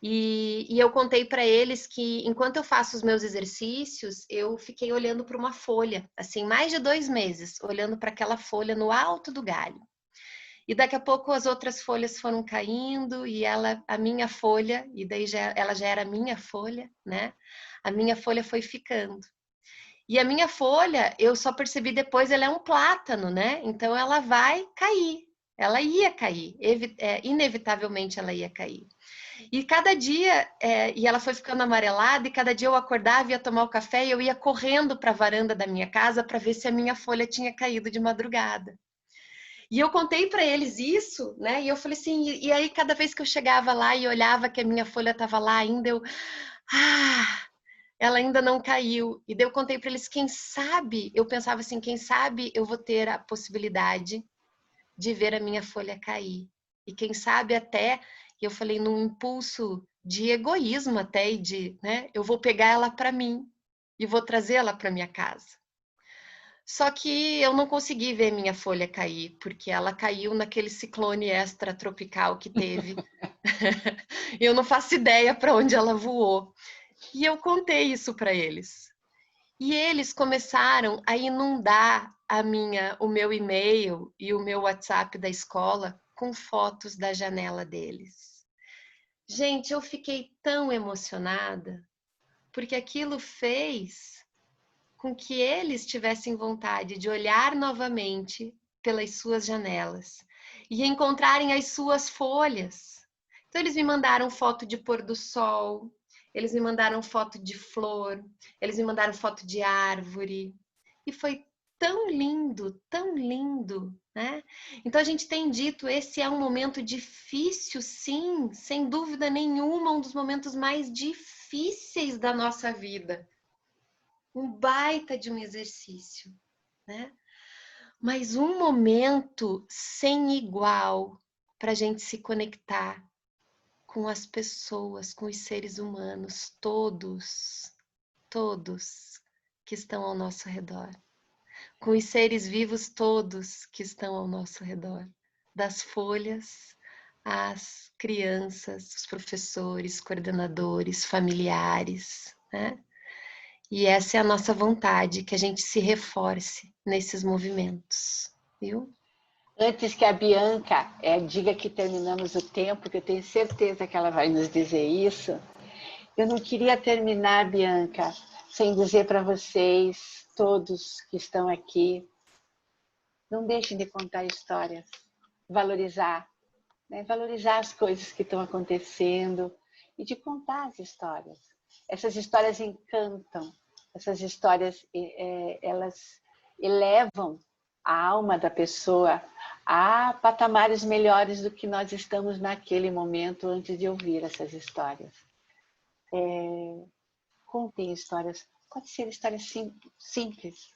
E eu contei para eles que, enquanto eu faço os meus exercícios, eu fiquei olhando para uma folha, assim, mais de 2 meses, olhando para aquela folha no alto do galho. E daqui a pouco as outras folhas foram caindo e a minha folha, e daí ela já era a minha folha, né? A minha folha foi ficando. E a minha folha, eu só percebi depois, ela é um plátano, né? Então ela vai cair. Ela ia cair, inevitavelmente ela ia cair. E cada dia, e ela foi ficando amarelada, e cada dia eu acordava, ia tomar o café e eu ia correndo para a varanda da minha casa para ver se a minha folha tinha caído de madrugada. E eu contei para eles isso, né? E eu falei assim, e aí cada vez que eu chegava lá e olhava que a minha folha estava lá ainda, ela ainda não caiu. E daí eu contei para eles, quem sabe, eu pensava assim, quem sabe eu vou ter a possibilidade de ver a minha folha cair. E quem sabe até, eu falei num impulso de egoísmo até, né, eu vou pegar ela para mim e vou trazê-la para minha casa. Só que eu não consegui ver minha folha cair, porque ela caiu naquele ciclone extratropical que teve. Eu não faço ideia para onde ela voou. E eu contei isso para eles. E eles começaram a inundar o meu e-mail e o meu WhatsApp da escola com fotos da janela deles. Gente, eu fiquei tão emocionada, porque aquilo fez com que eles tivessem vontade de olhar novamente pelas suas janelas e encontrarem as suas folhas. Então, eles me mandaram foto de pôr do sol, eles me mandaram foto de flor, eles me mandaram foto de árvore. E foi tão lindo, né? Então, a gente tem dito, esse é um momento difícil, sim, sem dúvida nenhuma, um dos momentos mais difíceis da nossa vida. Um baita de um exercício, né? Mas um momento sem igual para a gente se conectar com as pessoas, com os seres humanos, todos que estão ao nosso redor, com os seres vivos todos que estão ao nosso redor, das folhas às crianças, os professores, coordenadores, familiares, né? E essa é a nossa vontade, que a gente se reforce nesses movimentos, viu? Antes que a Bianca diga que terminamos o tempo, que eu tenho certeza que ela vai nos dizer isso, eu não queria terminar, Bianca, sem dizer para vocês, todos que estão aqui, Não deixem de contar histórias, valorizar, né? Valorizar as coisas que estão acontecendo e de contar as histórias. Essas histórias encantam, essas histórias elas elevam a alma da pessoa a patamares melhores do que nós estamos naquele momento antes de ouvir essas histórias. Contem histórias, pode ser histórias simples,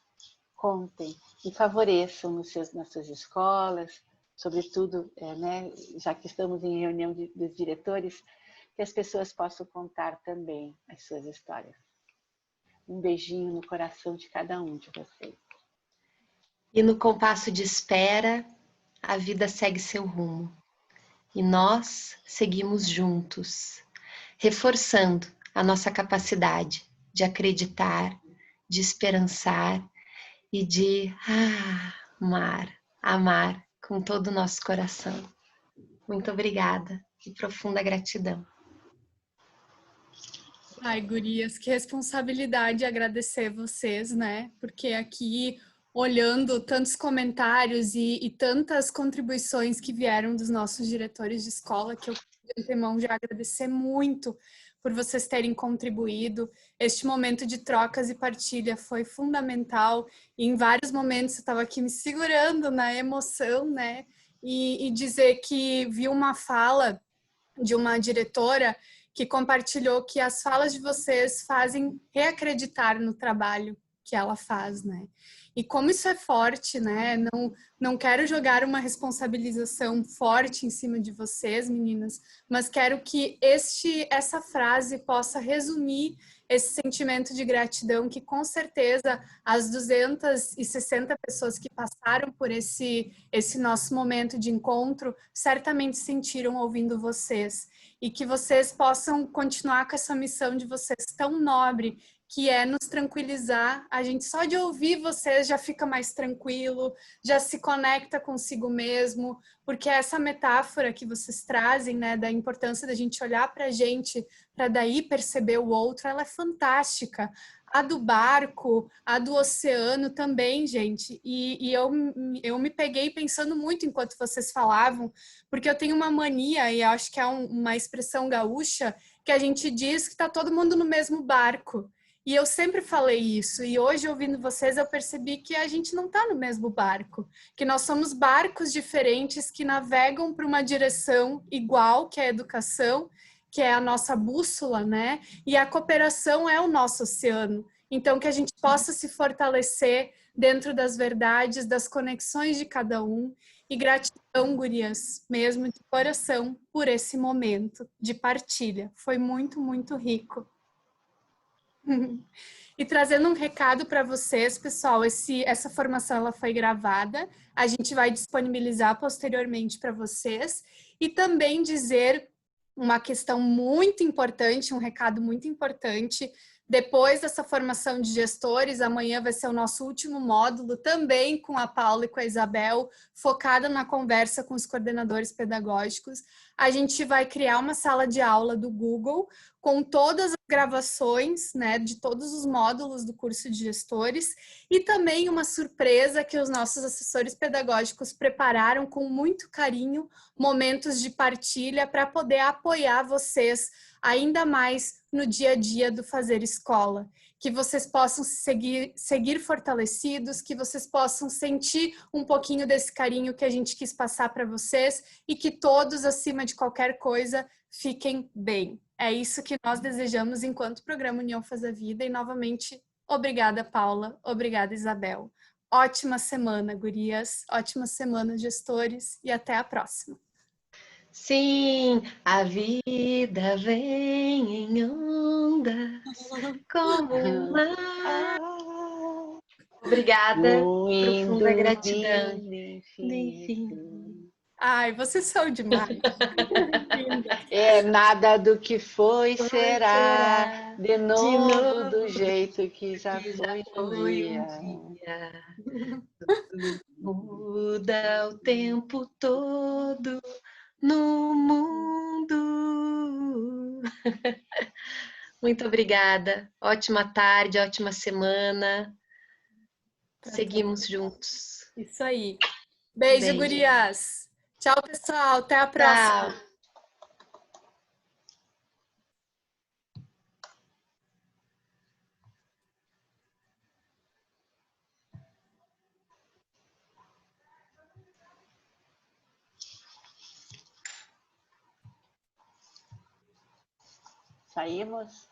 contem e favoreçam nas suas escolas, sobretudo, né, já que estamos em reunião dos diretores, que as pessoas possam contar também as suas histórias. Um beijinho no coração de cada um de vocês. E no compasso de espera, a vida segue seu rumo. E nós seguimos juntos, reforçando a nossa capacidade de acreditar, de esperançar e de amar com todo o nosso coração. Muito obrigada e profunda gratidão. Ai, gurias, que responsabilidade agradecer vocês, né? Porque aqui, olhando tantos comentários e tantas contribuições que vieram dos nossos diretores de escola, que eu de antemão já agradecer muito por vocês terem contribuído. Este momento de trocas e partilha foi fundamental. E em vários momentos eu estava aqui me segurando na emoção, né? E dizer que vi uma fala de uma diretora que compartilhou que as falas de vocês fazem reacreditar no trabalho que ela faz, né? E como isso é forte, né? Não quero jogar uma responsabilização forte em cima de vocês, meninas, mas quero que essa frase possa resumir esse sentimento de gratidão que, com certeza, as 260 pessoas que passaram por esse nosso momento de encontro certamente sentiram ouvindo vocês. E que vocês possam continuar com essa missão de vocês tão nobre, que é nos tranquilizar. A gente só de ouvir vocês já fica mais tranquilo, já se conecta consigo mesmo, porque essa metáfora que vocês trazem, né, da importância da gente olhar para a gente, para daí perceber o outro, ela é fantástica. A do barco, a do oceano também, gente. E eu me peguei pensando muito enquanto vocês falavam, porque eu tenho uma mania, e acho que é uma expressão gaúcha, que a gente diz que está todo mundo no mesmo barco. E eu sempre falei isso, e hoje, ouvindo vocês, eu percebi que a gente não está no mesmo barco, que nós somos barcos diferentes que navegam para uma direção igual, que é a educação, que é a nossa bússola, né? E a cooperação é o nosso oceano. Então, que a gente possa se fortalecer dentro das verdades, das conexões de cada um. E gratidão, gurias, mesmo de coração, por esse momento de partilha. Foi muito, muito rico. E trazendo um recado para vocês, pessoal, essa formação ela foi gravada, a gente vai disponibilizar posteriormente para vocês, e também dizer uma questão muito importante, um recado muito importante. Depois dessa formação de gestores, amanhã vai ser o nosso último módulo, também com a Paula e com a Isabel, focada na conversa com os coordenadores pedagógicos. A gente vai criar uma sala de aula do Google, com todas as gravações, né, de todos os módulos do curso de gestores, e também uma surpresa que os nossos assessores pedagógicos prepararam com muito carinho, momentos de partilha para poder apoiar vocês ainda mais no dia a dia do fazer escola, que vocês possam seguir fortalecidos, que vocês possam sentir um pouquinho desse carinho que a gente quis passar para vocês e que todos, acima de qualquer coisa, fiquem bem. É isso que nós desejamos enquanto programa União Faz a Vida. E, novamente, obrigada, Paula. Obrigada, Isabel. Ótima semana, gurias. Ótima semana, gestores. E até a próxima. Sim, a vida vem em ondas como o mar. Obrigada, profunda gratidão. Enfim. Ai, vocês são demais. É nada do que foi, será de novo do jeito que já foi um dia. Muda o tempo todo no mundo. Muito obrigada. Ótima tarde, ótima semana. Seguimos juntos. Isso aí. Beijo, Beijo. gurias. Tchau, pessoal. Até a próxima. Tchau. Saímos?